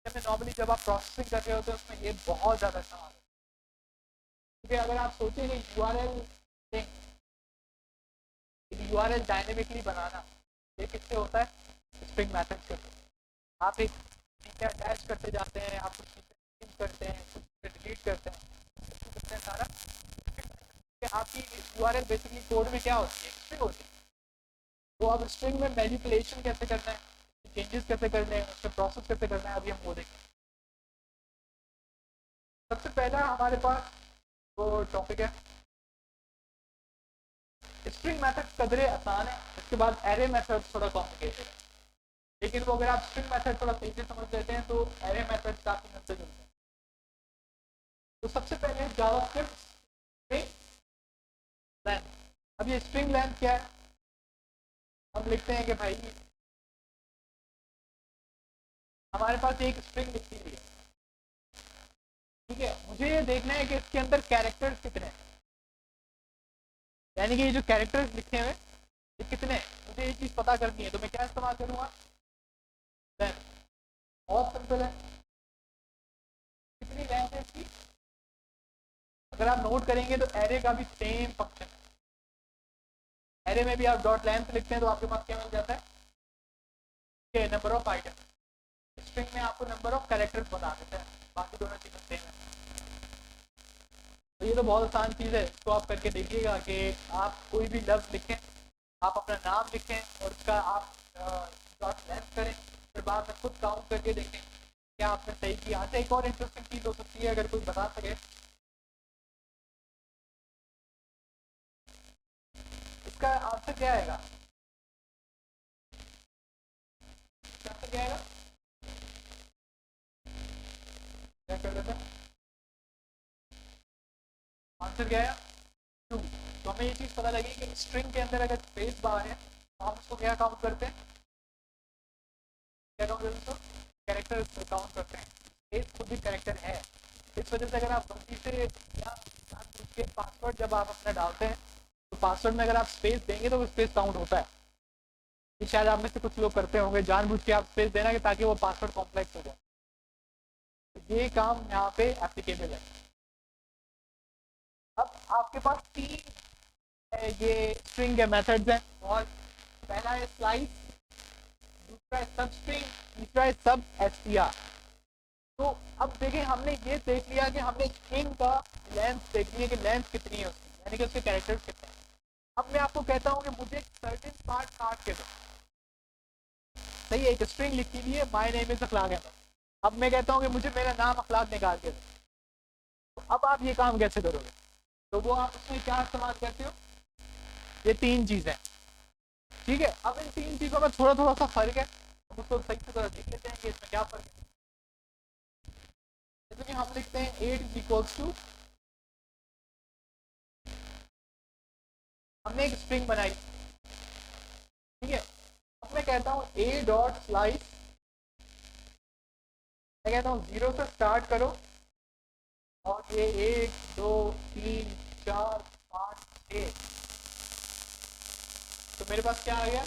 में नॉर्मली जब आप प्रोसेसिंग कर रहे होते हैं उसमें ये बहुत ज़्यादा इस्तेमाल होता है। क्योंकि अगर आप सोचेंगे U R L URL dynamically बनाना, ये किससे होता है? स्ट्रिंग मेथड से। आप एक चीज़ें अटैच करते जाते हैं, आप कुछ चीज़ें करते हैं, कुछ चीज़ें डिलीट करते हैं, करते हैं सारा। आपकी यूआरएल बेसिकली कोड में क्या होती है? स्ट्रिंग होती है। तो अब स्ट्रिंग में मैनिपुलेशन कैसे करना है, चेंजेस कैसे करने हैं, उसमें प्रोसेस कैसे करना है, अभी हम वो देखेंगे। सबसे पहला हमारे पास वो टॉपिक है स्ट्रिंग मेथड। कदरे आसान है, इसके बाद एरे मेथड थोड़ा कॉम्प्लिकेटेड है, लेकिन वो अगर आप स्ट्रिंग मेथड थोड़ा सही से समझ लेते हैं तो एरे मेथड काफी हद तक मिलते हैं। तो सबसे पहले जावास्क्रिप्ट स्ट्रिंग लेंथ। अब ये स्ट्रिंग लेंथ क्या है? हम लिखते हैं कि भाई हमारे पास एक स्ट्रिंग लिखी हुई है, ठीक है, मुझे ये देखना है कि इसके अंदर कैरेक्टर्स कितने हैं, यानी कि ये जो कैरेक्टर्स लिखे हुए ये कितने हैं, मुझे ये चीज़ पता करनी है। तो मैं क्या इस्तेमाल करूँगा? लेंथ। बहुत सिंपल है। कितनी लेंथ है इसकी? अगर आप नोट करेंगे तो एरे का भी सेम फंक्शन है। एरे में भी आप डॉट लेंथ लिखते हैं तो आपके पास क्या मिल जाता है? Number of item. स्ट्रिंग में आपको नंबर ऑफ कैरेक्टर्स बता देता है, बाकी दोनों चीज़ें सेम है। तो ये तो बहुत आसान चीज़ है, तो आप करके देखिएगा कि आप कोई भी लफ्ज़ लिखें, आप अपना नाम लिखें और उसका आप डॉट लेंथ करें, फिर बाद में खुद काउंट करके देखें क्या आपने सही किया। अच्छा, एक और इंटरेस्टिंग चीज़ हो सकती है, अगर कोई बता सके इसका आंसर क्या आएगा? आंसर क्या आएगा? क्या कर लेते हैं? आंसर क्या आया? 2। तो हमें ये चीज़ पता लगी कि स्ट्रिंग के अंदर अगर स्पेस बार है तो हम उसको क्या काउंट करते हैं? क्या काउंट करते हैं उसको? कैरेक्टर काउंट करते हैं। स्पेस खुद भी कैरेक्टर है। इस वजह से अगर आप गलती से या उसके पासवर्ड जब आप अपना डालते हैं तो पासवर्ड में अगर आप स्पेस देंगे तो वो स्पेस काउंट होता है। ये शायद आप में से कुछ लोग करते होंगे, जानबूझ के आप स्पेस देना कि ताकि वो पासवर्ड कॉम्प्लेक्स हो जाए। तो ये काम यहाँ पे एप्लीकेबल है। अब आपके पास 3 ये स्ट्रिंग के मेथड्स हैं, और पहला है स्लाइस, दूसरा है सब स्ट्रिंग, तीसरा है सब एसटीआर। तो अब देखें, हमने ये देख लिया कि हमने स्ट्रिंग का लेंथ देख लिया कि लेंथ कितनी है उसकी, यानी कि उसके कैरेक्टर्स कितने हैं। अब मैं आपको कहता हूँ कि मुझे एक सर्टेन पार्ट काट के दो, सही है, एक स्ट्रिंग लिखी हुई है माय नेम इज अखलाक अहमद। अब मैं कहता हूँ कि मुझे मेरा नाम अखलाक निकाल के दो, तो अब आप ये काम कैसे करोगे? तो वो आप उसमें क्या इस्तेमाल करते हो? ये 3 चीज़ें, ठीक है। अब इन 3 चीज़ों में थोड़ा थोड़ा सा फर्क है, हम उसको सही से थोड़ा देख लेते हैं कि इसमें क्या फर्क है। जैसे कि हम लिखते हैं 8 इज इक्वल्स टू, हमने एक स्ट्रिंग बनाई, ठीक है। अब मैं कहता हूँ ए डॉट स्लाइस, मैं कहता हूँ 0 से स्टार्ट करो और ये 1 2 3 4 5 6, तो मेरे पास क्या आ गया?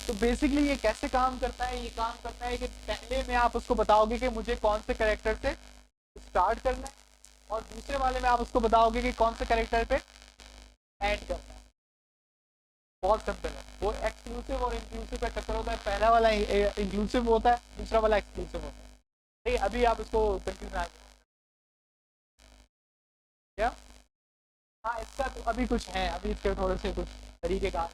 तो बेसिकली ये कैसे काम करता है? ये काम करता है कि पहले में आप उसको बताओगे कि मुझे कौन से कैरेक्टर से स्टार्ट करना है, और दूसरे वाले में आप उसको बताओगे कि कौन से कैरेक्टर पे एंड करना है। बहुत सिंपल है। वो एक्सक्लूसिव और इंक्लूसिव का चक्कर होता है, पहला वाला इंक्लूसिव होता है, दूसरा वाला एक्सक्लूसिव होता है। ठीक, अभी आप इसको कंफ्यूज ना क्या? हाँ, इसका तो अभी कुछ है, अभी इसके थोड़े से कुछ तरीके का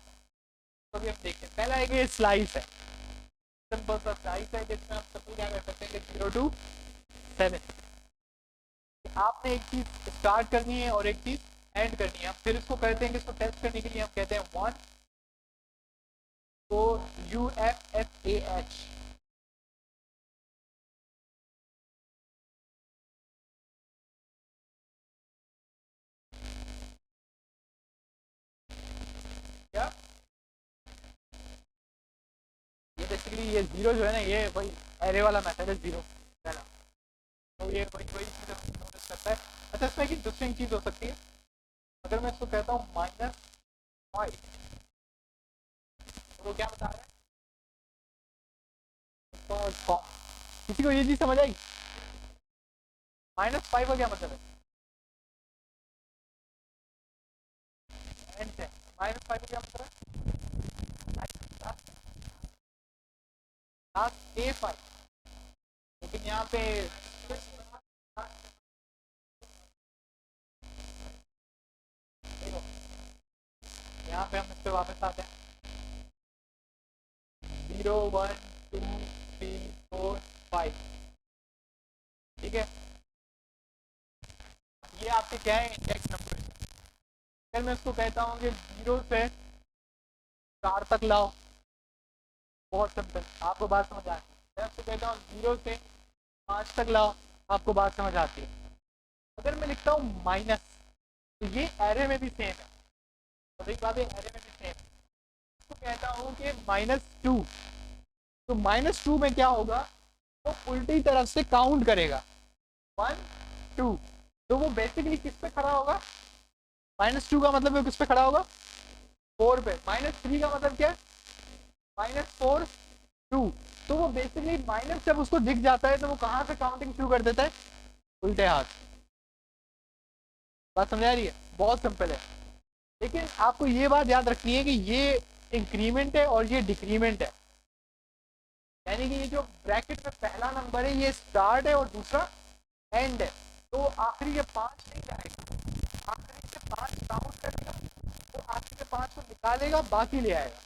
तो अभी हम देखते हैं। पहला एक ये स्लाइस है, सिंपल सा स्लाइस है, जिसमें आप सिंपल क्या कर सकते हैं कि 0 to 7 आपने एक चीज स्टार्ट करनी है और एक चीज एंड करनी है। फिर इसको कहते हैं कि इसको टेस्ट करने के लिए हम कहते हैं 1, तो UFFAH, क्या ये बेसिकली ये 0 जो है ना, ये वही एरे वाला मेथड है 0 पहला, तो ये वही वही चीज़ नोटिस करता है। अच्छा, इसमें एक दूसरी चीज़ हो सकती है, अगर मैं इसको कहता हूँ -5, तो वो क्या बता रहा है? किसी को ये चीज़ समझ आई? -5 का क्या मतलब है? -5 का क्या मतलब है? लास्ट A5, लेकिन यहाँ पे यहाँ पे हम इस पे वापस आते हैं। 0 1 2 3 4 5, ठीक है। ये आपके क्या है, इंडेक्स नंबर। अगर मैं इसको कहता हूँ कि 0 से 4 तक लाओ, बहुत सिंपल, आपको बात समझ आती है। मैं इसको कहता हूँ 0 से 5 तक लाओ, आपको बात समझ आती है। अगर मैं लिखता हूँ माइनस, तो ये एरे में भी सेम है, तो एक बात है, एरे में भी सेम है। इसको कहता हूँ कि -2, तो -2 में क्या होगा, वो उल्टी तरफ से काउंट करेगा 1 2, तो वो बेसिकली किस पे खड़ा होगा, -2 का मतलब वो किस पे खड़ा होगा, 4 पे। -3 का मतलब क्या है, -4 2, तो वो बेसिकली माइनस जब उसको दिख जाता है तो वो कहाँ से काउंटिंग शुरू कर देता है, उल्टे हाथ। बात समझ आ रही है, बहुत सिंपल है। लेकिन आपको ये बात याद रखनी है कि ये इंक्रीमेंट है और ये डिक्रीमेंट है, यानी कि ये जो ब्रैकेट में पहला नंबर है ये स्टार्ट है और दूसरा एंड है, तो आखिरी के 5 नहीं जाएगा, आखिरी के 5 काउंट करेगा, तो आखिरी के 5 को निकालेगा, बाकी ले आएगा।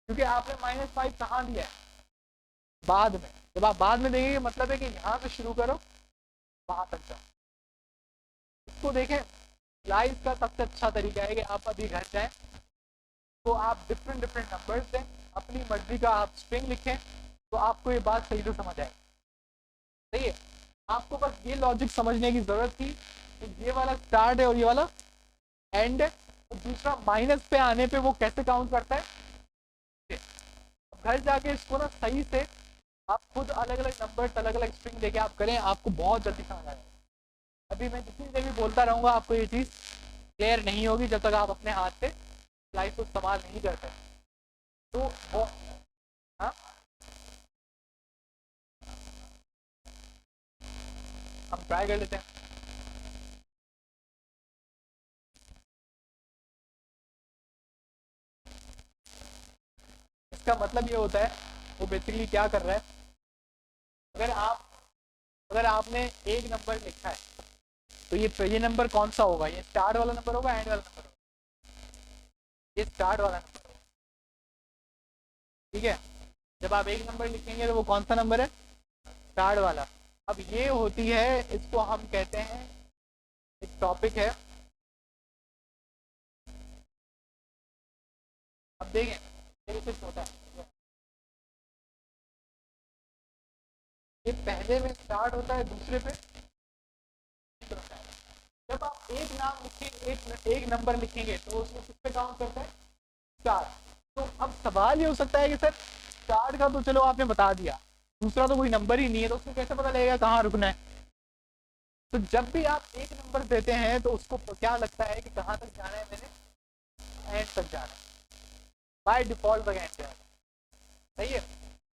क्योंकि आपने -5 कहाँ दिया है, बाद में। जब आप बाद में देंगे मतलब है कि यहाँ से शुरू करो, वहां तक जाओ। इसको देखें, लाइव का सबसे अच्छा तरीका है कि आप अभी घर जाएं, तो आप डिफरेंट डिफरेंट नंबर्स दें, अपनी मर्जी का आप स्ट्रिंग लिखें, तो आपको ये बात सही से समझ आए। सही है, आपको बस ये लॉजिक समझने की जरूरत थी कि ये वाला स्टार्ट है और ये वाला एंड है, तो दूसरा माइनस पे आने पे वो कैसे काउंट करता है। घर जाके इसको ना सही से आप खुद अलग अलग नंबर, अलग अलग स्ट्रिंग लेके आप करें, आपको बहुत जल्दी समझ आएगा। अभी मैं जितनी देर भी बोलता रहूँगा आपको ये चीज़ क्लियर नहीं होगी जब तक आप अपने हाथ से लाइफ को इस्तेमाल नहीं करते। तो वो हाँ, हम ट्राई कर लेते हैं। इसका मतलब ये होता है, वो बेसिकली क्या कर रहा है, अगर आप, अगर आपने एक नंबर लिखा है, तो ये नंबर कौन सा होगा, ये स्टार्ट वाला नंबर होगा, एंड वाला नंबर होगा, ये स्टार्ट वाला नंबर होगा, ठीक है। जब आप एक नंबर लिखेंगे तो वो कौन सा नंबर है, स्टार्ट वाला। अब ये होती है, इसको हम कहते हैं, एक टॉपिक है। अब देखें, मेरे से छोटा है, ये पहले में स्टार्ट होता है, दूसरे पे होता है। जब आप एक नाम लिखेंगे, एक नंबर लिखेंगे, तो उसमें किस पे काउंट करता है, स्टार। तो अब सवाल ये हो सकता है कि सर स्टार्ट का तो चलो आपने बता दिया, दूसरा तो कोई नंबर ही नहीं है, तो उसको कैसे पता लगेगा कहाँ रुकना है। तो जब भी आप एक नंबर देते हैं तो उसको क्या लगता है कि कहाँ तक जाना है, मैंने एंड तक जाना है, बाय डिफॉल्ट तक एंड जाएगा। सही है,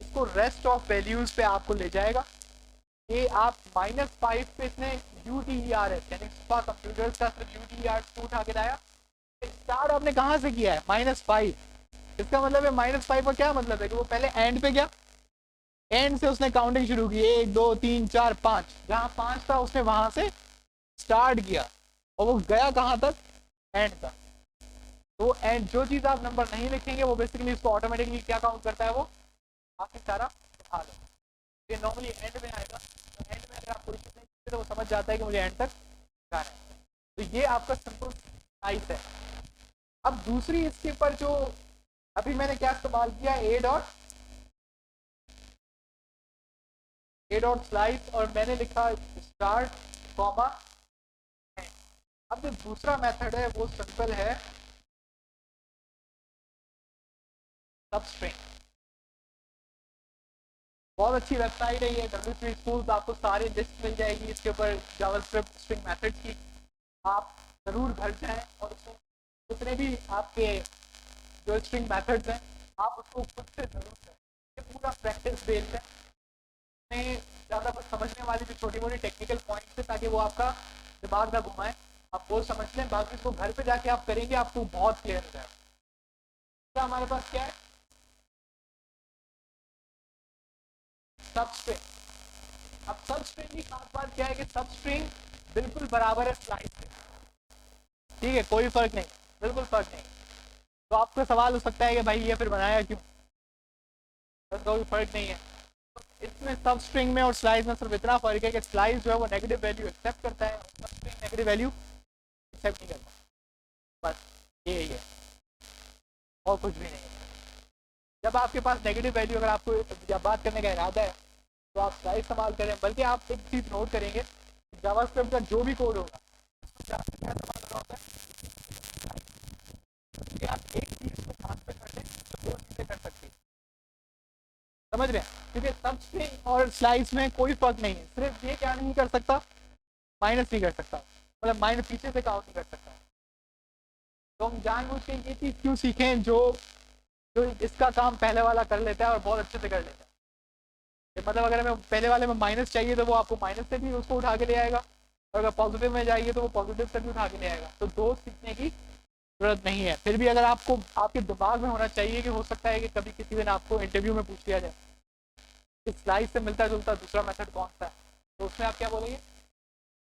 इसको रेस्ट ऑफ वैल्यूज पे आपको ले जाएगा। ये आप -5 पे इसने UTERS यानी कंप्यूटर का सिर्फ UTERS उठा के लाया। स्टार्ट आपने कहाँ से किया है, -5, इसका मतलब है -5 का क्या मतलब है कि वो पहले एंड पे गया, एंड से उसने काउंटिंग शुरू की, 1 2 3 4 5, जहाँ 5 था उसने वहां से स्टार्ट किया और वो गया कहाँ तक, एंड तक। तो एंड जो चीज़ आप नंबर नहीं लिखेंगे वो बेसिकली इसको ऑटोमेटिकली क्या काउंट करता है, वो आपकी सारा उठा लो। ये नॉर्मली एंड में आएगा, तो एंड में अगर आप कोई चीज़ नहीं लिखते तो वो समझ जाता है कि मुझे एंड तक जाना है। तो ये आपका सिंपल नाइस है। अब दूसरी इसके ऊपर जो अभी मैंने क्या इस्तेमाल किया, ए डॉट स्लाइस, और मैंने लिखा स्टार्ट कॉमा। अब जो दूसरा मेथड है वो सिंपल है, सबस्ट्रिंग। बहुत अच्छी वेबसाइट है ये W3 Schools, आपको सारी लिस्ट मिल जाएगी इसके ऊपर जावास्क्रिप्ट स्ट्रिंग मेथड्स की। आप ज़रूर घर जाएं और उसमें जितने भी आपके जो स्ट्रिंग मेथड्स हैं आप उसको खुद से जरूर करें। ये पूरा प्रैक्टिस बेस्ड है, में ज़्यादा कुछ समझने वाली भी छोटी मोटी टेक्निकल पॉइंट्स है ताकि वो आपका दिमाग ना घुमाए, आप वो समझ लें, बाकी इसको घर पे जाके आप करेंगे आपको बहुत क्लियर हो जाएगा। हमारे पास क्या है, सबस्ट्रिंग। अब सबस्ट्रिंग की खास बात क्या है कि सबस्ट्रिंग बिल्कुल बराबर है स्लाइस से, ठीक है, कोई फर्क नहीं, बिल्कुल फर्क नहीं। तो आपका सवाल हो सकता है कि भाई ये फिर बनाया क्यों, तो कोई फर्क नहीं है। तो इसमें सब स्ट्रिंग में और स्लाइस में सिर्फ इतना फर्क है कि स्लाइस जो है वो नेगेटिव वैल्यू एक्सेप्ट करता है, सब स्ट्रिंग नेगेटिव वैल्यू एक्सेप्ट नहीं करता, बस यही है और कुछ भी नहीं है। जब आपके पास नेगेटिव वैल्यू, अगर आपको जब बात करने का इरादा है तो आप स्लाइस इस्तेमाल करें। बल्कि आप एक चीज़ नोट करेंगे, जावास्क्रिप्ट का जो भी कोड होगा क्या इस्तेमाल कर रहा होता है कि आप एक चीज़ को खास पे कर लें तो दो चीज़ें कर सकती हैं, समझ रहे हैं? क्योंकि सब स्ट्रिंग और स्लाइस में कोई फर्क नहीं है, सिर्फ ये क्या नहीं कर सकता, माइनस नहीं कर सकता, मतलब माइनस पीछे से काउंट नहीं कर सकता। तो हम जानबूझ के ये चीज़ क्यों सीखें, जो जो इसका काम पहले वाला कर लेता है और बहुत अच्छे से कर लेता है। मतलब अगर हमें पहले वाले में माइनस चाहिए तो वो आपको माइनस से भी उसको उठा के ले आएगा, और अगर पॉजिटिव में जाइए तो वो पॉजिटिव से भी उठा के ले आएगा। तो दो सीखने की जरूरत नहीं है। फिर भी अगर आपको आपके दिमाग में होना चाहिए कि हो सकता है कि कभी किसी दिन आपको इंटरव्यू में पूछ लिया जाए इस स्लाइस से मिलता जुलता दूसरा मेथड कौन सा है, तो उसमें आप क्या बोलेंगे?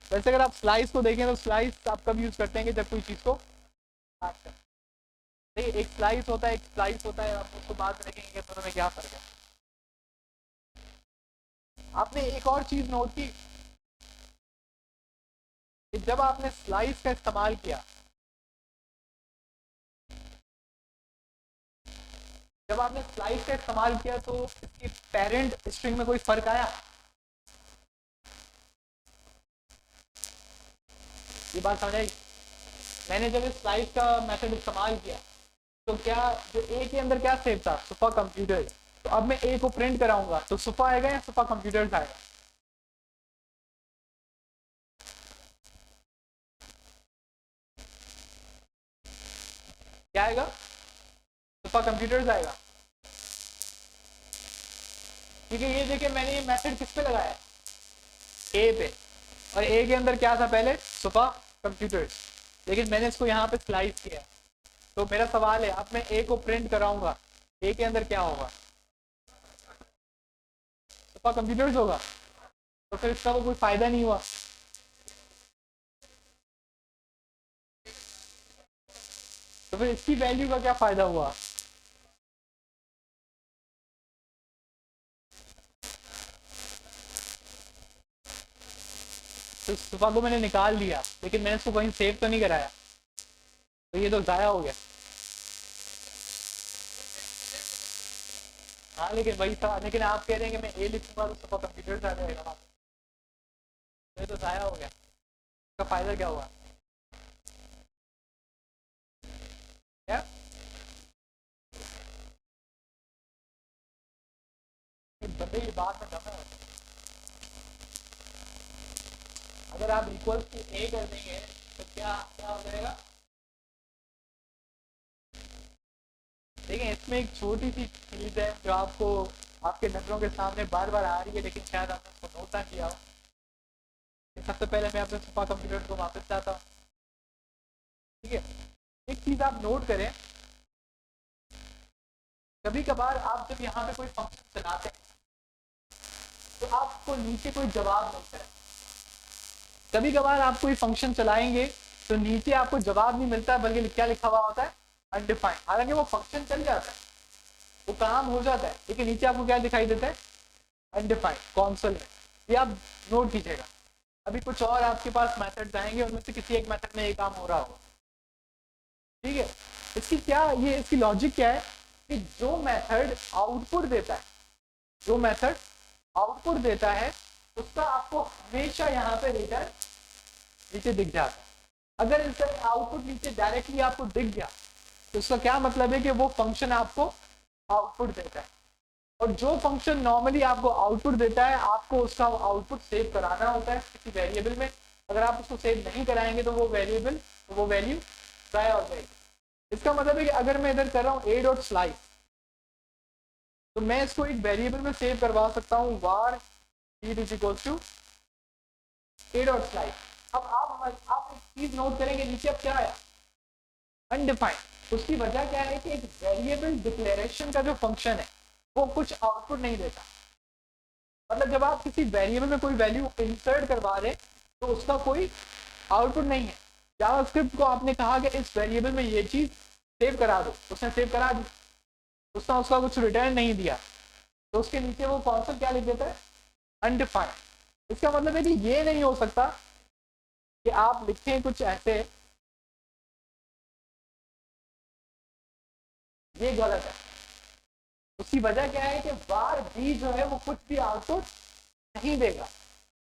वैसे अगर आप स्लाइस को देखें तो स्लाइस आप कब यूज़ करते हैं कि जब कोई चीज़ को काट कर, देखिए एक स्लाइस होता है एक स्लाइस होता है, आप उसको बाद में देखेंगे दोनों में क्या फ़र्क है। आपने एक और चीज़ नोट की कि जब आपने स्लाइस का इस्तेमाल किया, जब आपने स्लाइस का इस्तेमाल किया तो इसकी पेरेंट स्ट्रिंग में कोई फ़र्क आया? ये बात समझ आई? मैंने जब इस स्लाइस का मेथड इस्तेमाल किया तो क्या जो ए के अंदर क्या सेव था, सुपा कंप्यूटर, तो अब मैं ए को प्रिंट कराऊंगा तो सुपा आएगा या सुपा कंप्यूटर्स आएगा? क्या आएगा? सुपा कंप्यूटर्स आएगा। ठीक है, ये देखिए मैंने ये मेथड किस पे लगाया है, ए पे, और ए के अंदर क्या था पहले, सुपा कंप्यूटर्स, लेकिन मैंने इसको यहाँ पे स्लाइस किया। तो मेरा सवाल है, अब मैं ए को प्रिंट कराऊंगा, ए के अंदर क्या होगा, सुपा कंप्यूटर्स होगा। तो फिर इसका कोई फायदा नहीं हुआ। तो फिर इसकी वैल्यू का क्या फायदा हुआ? तो सुपा को मैंने निकाल दिया लेकिन मैंने इसको कहीं सेव तो नहीं कराया, तो ये तो ज़ाया हो गया। हाँ लेकिन वही था, लेकिन आप कह रहे हैं कि मैं ए लिखूंगा तो सुपा कंप्यूटर आ जाएगा, तो ये तो ज़ाया हो गया, इसका फायदा क्या हुआ? क्या बंदे की बात में दम है। अगर आप इक्वल टू ए कर देंगे तो क्या क्या हो जाएगा? देखिए इसमें एक छोटी सी चीज़ है जो आपको आपके नजरों के सामने बार बार आ रही है, लेकिन शायद आपने उसको नोट ना किया हो। सबसे पहले मैं अपने सुपा कंप्यूटर को वापस चाहता हूँ, ठीक है। एक चीज़ आप नोट करें, कभी कभार आप जब यहाँ पे कोई फंक्शन चलाते हैं तो आपको नीचे कोई जवाब मिलता है। कभी कभार आप कोई फंक्शन चलाएंगे तो नीचे आपको जवाब नहीं मिलता, बल्कि क्या लिखा हुआ होता है, अनडिफाइंड। हालांकि वो फंक्शन चल जाता है, वो काम हो जाता है, लेकिन नीचे आपको क्या दिखाई देता है, अनडिफाइंड कॉन्सोल में। ये आप नोट कीजिएगा। अभी कुछ और आपके पास मेथड्स आएंगे, उनमें से किसी एक मेथड में ये काम हो रहा होगा, ठीक है। इसकी क्या ये इसकी लॉजिक क्या है कि जो मेथड आउटपुट देता है, जो मेथड आउटपुट देता है उसका आपको हमेशा यहाँ पे रिटर्न नीचे दिख जाता है। अगर इसका आउटपुट नीचे डायरेक्टली आपको दिख गया तो उसका क्या मतलब है कि वो फंक्शन आपको आउटपुट देता है। और जो फंक्शन नॉर्मली आपको आउटपुट देता है, आपको उसका आउटपुट सेव कराना होता है किसी वेरिएबल में। अगर आप उसको सेव नहीं कराएंगे तो वो वेरिएबल, तो वो वैल्यू ज़ाया हो जाएगी। इसका मतलब है कि अगर मैं इधर कर रहा हूँ ए डॉट स्लाइस, तो मैं इसको एक वेरिएबल में सेव करवा सकता हूँ var id is equal to a dot slice. अब आप एक चीज नोट करेंगे, नीचे अब क्या आया, अनडिफाइंड। उसकी वजह क्या है कि एक वेरिएबल डिक्लेरेशन का जो फंक्शन है वो कुछ आउटपुट नहीं देता। मतलब जब आप किसी वेरिएबल में कोई वैल्यू इंसर्ट करवा रहे तो उसका कोई आउटपुट नहीं है। जावास्क्रिप्ट को आपने कहा कि इस वेरिएबल में ये चीज सेव करा दो, उसने सेव करा दी, उसने उसका कुछ रिटर्न नहीं दिया, तो उसके नीचे वो कॉन्सेप्ट क्या लिख देता है, अनडिफाइंड। इसका मतलब है कि ये नहीं हो सकता कि आप लिखें कुछ ऐसे, ये गलत है। उसकी वजह क्या है कि बार बी जो है वो कुछ भी आउटपुट नहीं देगा।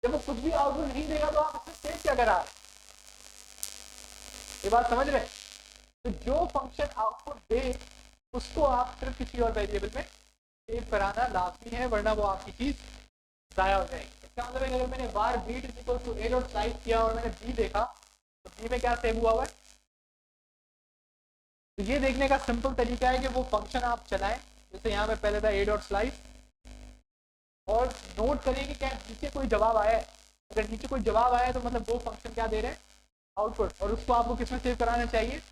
जब वो कुछ भी आउटपुट नहीं देगा तो आप इसमें सेव क्या करा रहे, ये बात समझ रहे हैं? तो जो फंक्शन आउटपुट दे उसको आप सिर्फ किसी और वेरिएबल में सेव कराना लाजमी है, वरना वो आपकी चीज जाया हो जाएगी। इसका मतलब अगर मैंने var beat equal to a dot slice किया और मैंने बी देखा तो बी में क्या सेव हुआ है। तो ये देखने का सिंपल तरीका है कि वो फंक्शन आप चलाएं, जैसे यहाँ पे पहले था ए डॉट स्लाइस, और नोट करें कि क्या नीचे कोई जवाब आया है। अगर नीचे कोई जवाब आया है तो मतलब वो फंक्शन क्या दे रहे हैं, आउटपुट, और उसको आपको किसमें सेव कराना चाहिए,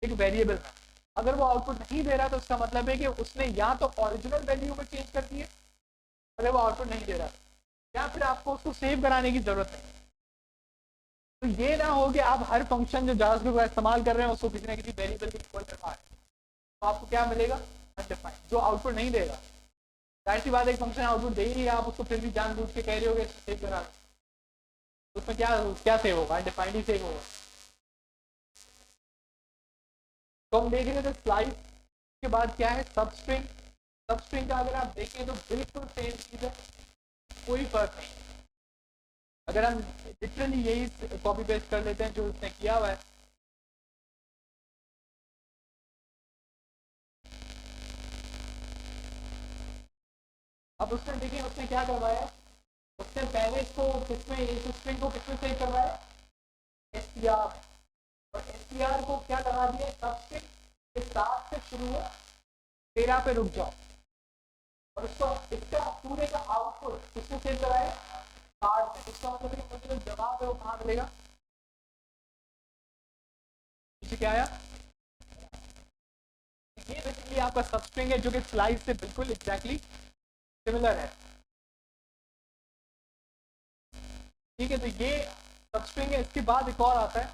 एक वेरिएबल में। अगर वो आउटपुट नहीं दे रहा तो उसका मतलब है कि उसने या तो ओरिजिनल वैल्यू में चेंज कर दी है अगर वो आउटपुट नहीं दे रहा, या फिर आपको उसको सेव कराने की जरूरत नहीं। तो ये ना हो कि आप हर फंक्शन जो जावास्क्रिप्ट का इस्तेमाल कर रहे हैं उसको किसी ना किसी वेरिएबल की इक्वल करवा रहे हैं, तो आपको क्या मिलेगा, अनडिफाइंड, जो आउटपुट नहीं देगा। जाहिर सी बात, एक फंक्शन आउटपुट दे ही नहीं है, आप उसको फिर भी जानबूझ के कह रहे हो सेव करा, तो उसमें क्या क्या सेव होगा, अनडिफाइंड ही सेव होगा। तो हम देखेंगे तो स्लाइस के बाद क्या है, सबस्ट्रिंग। सबस्ट्रिंग का अगर आप देखें तो बिल्कुल सेम चीज है, कोई फर्क नहीं। अगर हम लिटरली यही कॉपी पेस्ट कर लेते हैं जो उसने किया हुआ है, अब उसने देखिए उसने क्या करवाया है, उसने पहले इसको किसमें, इस स्ट्रिंग को किसमें सेव करवाया, एसटीआर, और एसटीआर को क्या करवा दिया, सबस्ट्रिंग के साथ से शुरू हो 13 पे रुक जाओ, और उसको इसका पूरे का आउटपुट किसमें सेव कराए, कार्ड में। इसका मतलब है मुझे जो जवाब है वो कहाँ मिलेगा, पीछे क्या आया, ये बेसिकली आपका सबस्ट्रिंग है जो कि स्लाइस से बिल्कुल एग्जैक्टली सिमिलर है। ठीक है, तो ये सबस्ट्रिंग है। इसके बाद एक और आता है,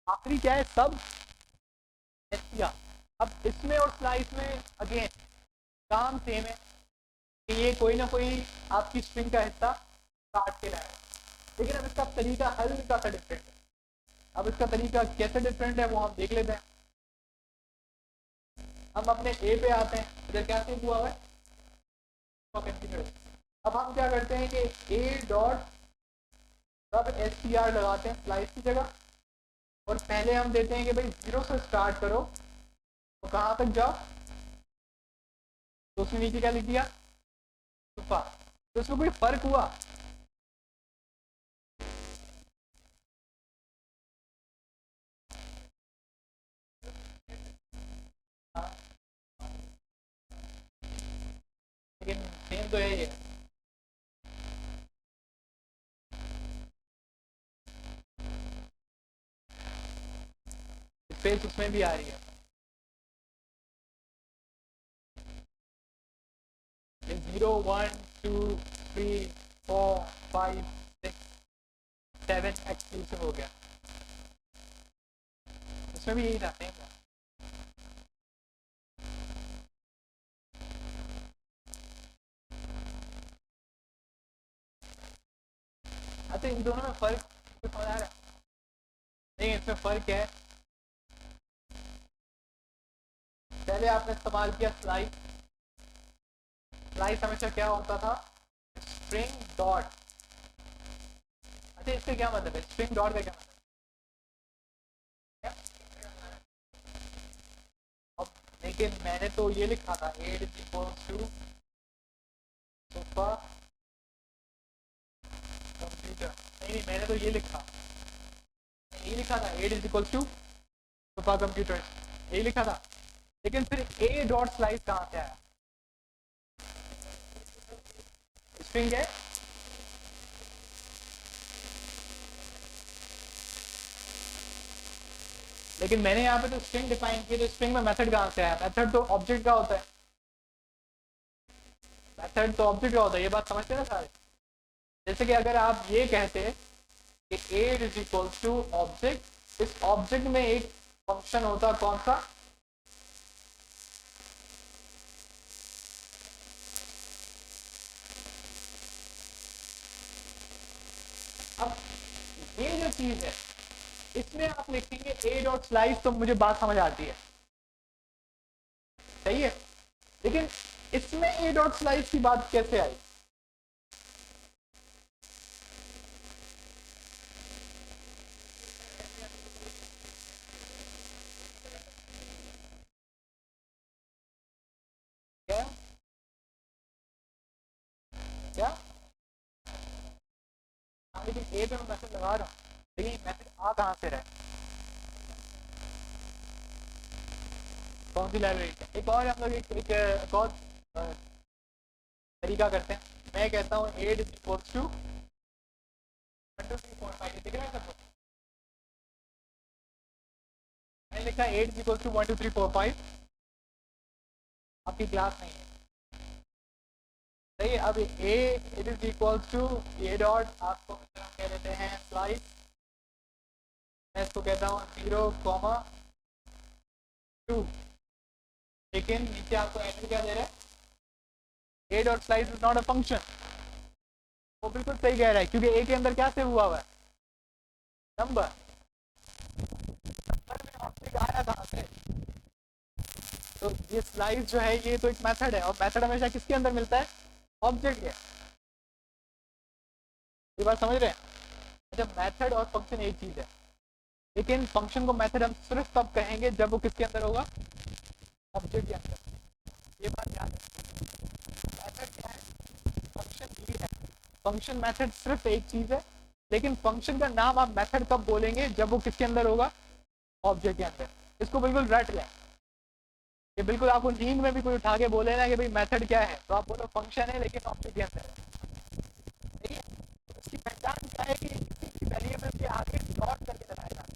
आखिरी क्या है, सब एसटीआर। अब इसमें और स्लाइस में अगेन काम सेम है कि ये कोई ना कोई आपकी स्ट्रिंग का हिस्सा काट के लाएगा, लेकिन अब इसका तरीका हल्का सा डिफरेंट है। अब इसका तरीका कैसे डिफरेंट है वो हम देख लेते हैं। हम अपने ए पे आते हैं, इधर क्या सेव हुआ है, अब हम क्या करते हैं कि ए डॉट सब एस टी आर लगाते हैं स्लाइस की जगह, और पहले हम देते हैं कि भाई 0 से स्टार्ट करो, तो कहाँ तक जाओ, तो उसमें नीचे क्या लिख दिया, तो उसमें कोई फर्क हुआ, लेकिन सेम तो है ये। स्पेस उसमें भी आ रही है, 0 1 2 3 4 5 6 7 एक्सक्लूसिव हो गया, उसमें भी यही था, सेम था। अच्छा, इन दोनों में फर्क समझ आ रहा है? नहीं, इसमें फर्क है, पहले आपने इस्तेमाल किया स्लाइस। स्लाइस हमेशा क्या होता था, स्ट्रिंग डॉट। अच्छा, इसका क्या मतलब है, स्ट्रिंग डॉट का क्या मतलब है? अब लेकिन मैंने तो ये लिखा था, add is equals to sofa computer. नहीं, मैंने तो ये लिखा, यही लिखा था, add is equals to sofa computer, यही लिखा था। लेकिन फिर ए डॉट स्लाइस कहाँ से आया, स्ट्रिंग है, लेकिन मैंने यहाँ पे तो स्ट्रिंग डिफाइन की, तो स्ट्रिंग में मेथड कहाँ से आया? मेथड तो ऑब्जेक्ट का होता है, मेथड तो ऑब्जेक्ट का होता है, ये बात समझते हैं ना सारे? जैसे कि अगर आप ये कहते कि add is equal to object, इस ऑब्जेक्ट में एक फंक्शन होता कौन सा? अब ये जो चीज है इसमें आप लिखेंगे ए डॉट स्लाइस, तो मुझे बात समझ आती है, सही है। लेकिन इसमें ए डॉट स्लाइस की बात कैसे आई? क्या क्या? हाँ, लेकिन ए पे मैं मैसेज लगा रहा हूँ, लेकिन मैसेज आ कहाँ से रहा है? कौन सी लाइब्रेरी? एक और हम लोग एक और तरीका करते हैं। मैं कहता हूँ एड इज इक्वल टू 1 2 3 4 5, दिख रहा है सबको? मैंने लिखा एड इज इक्वल टू 1 2 3 4 5, आपकी क्लास नहीं है, सही है। अब a it is equal to a dot, आपको हम कह देते हैं स्लाइस, मैं इसको कहता हूँ 0,2, लेकिन नीचे आपको एंटर क्या दे रहा है? ए dot slice is not a function. वो बिल्कुल सही कह रहा है, क्योंकि ए के अंदर क्या सेव हुआ है? नंबर। नंबर में ऑब्जेक्ट आया कहाँ से? तो ये स्लाइस जो है ये तो एक मेथड है, और मेथड हमेशा किसके अंदर मिलता है? ऑब्जेक्ट के। ये बात समझ रहे हैं? अच्छा, मेथड और फंक्शन एक चीज है, लेकिन फंक्शन को मेथड हम सिर्फ तब कहेंगे जब वो किसके अंदर होगा? ऑब्जेक्ट के अंदर। ये बात याद है। मेथड क्या है? फंक्शन ही है। फंक्शन मेथड सिर्फ एक चीज है, लेकिन फंक्शन का नाम आप मेथड कब बोलेंगे? जब वो किसके अंदर होगा? ऑब्जेक्ट के अंदर। इसको बिल्कुल रट लें, ये बिल्कुल आपको नींद में भी कोई उठा के बोले ना कि भाई मेथड क्या है, तो आप बोलो फंक्शन है लेकिन ऑब्जेक्ट के अंदर है, ठीक है। तो इसकी पहचान क्या है कि किसी वेरिएबल के आगे डॉट करके लगाया जाता है।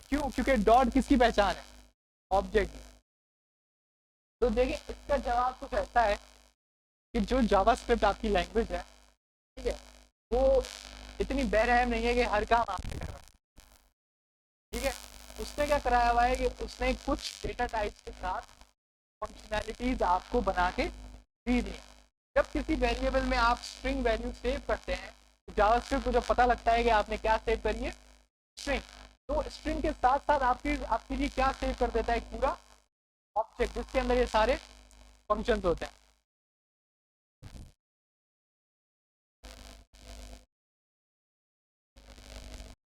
क्यों? क्योंकि डॉट किसकी पहचान है? ऑब्जेक्ट। तो देखिए इसका जवाब कुछ ऐसा है कि जो जावास्क्रिप्ट आपकी लैंग्वेज है, ठीक है, वो इतनी बेरहम नहीं है कि हर काम आपसे कर रहा है, ठीक है। उसने क्या कराया हुआ है कि उसने कुछ डेटा टाइप्स के साथ फंक्शनैलिटीज आपको बना के दी दी। जब किसी वेरिएबल में आप स्ट्रिंग वैल्यू सेव करते हैं, तो जावास्क्रिप्ट को जब पता लगता है कि आपने क्या सेव करी है? स्ट्रिंग, तो स्ट्रिंग के साथ साथ आपके लिए क्या सेव कर देता है? एक पूरा ऑब्जेक्ट जिसके अंदर ये सारे फंक्शंस होते हैं।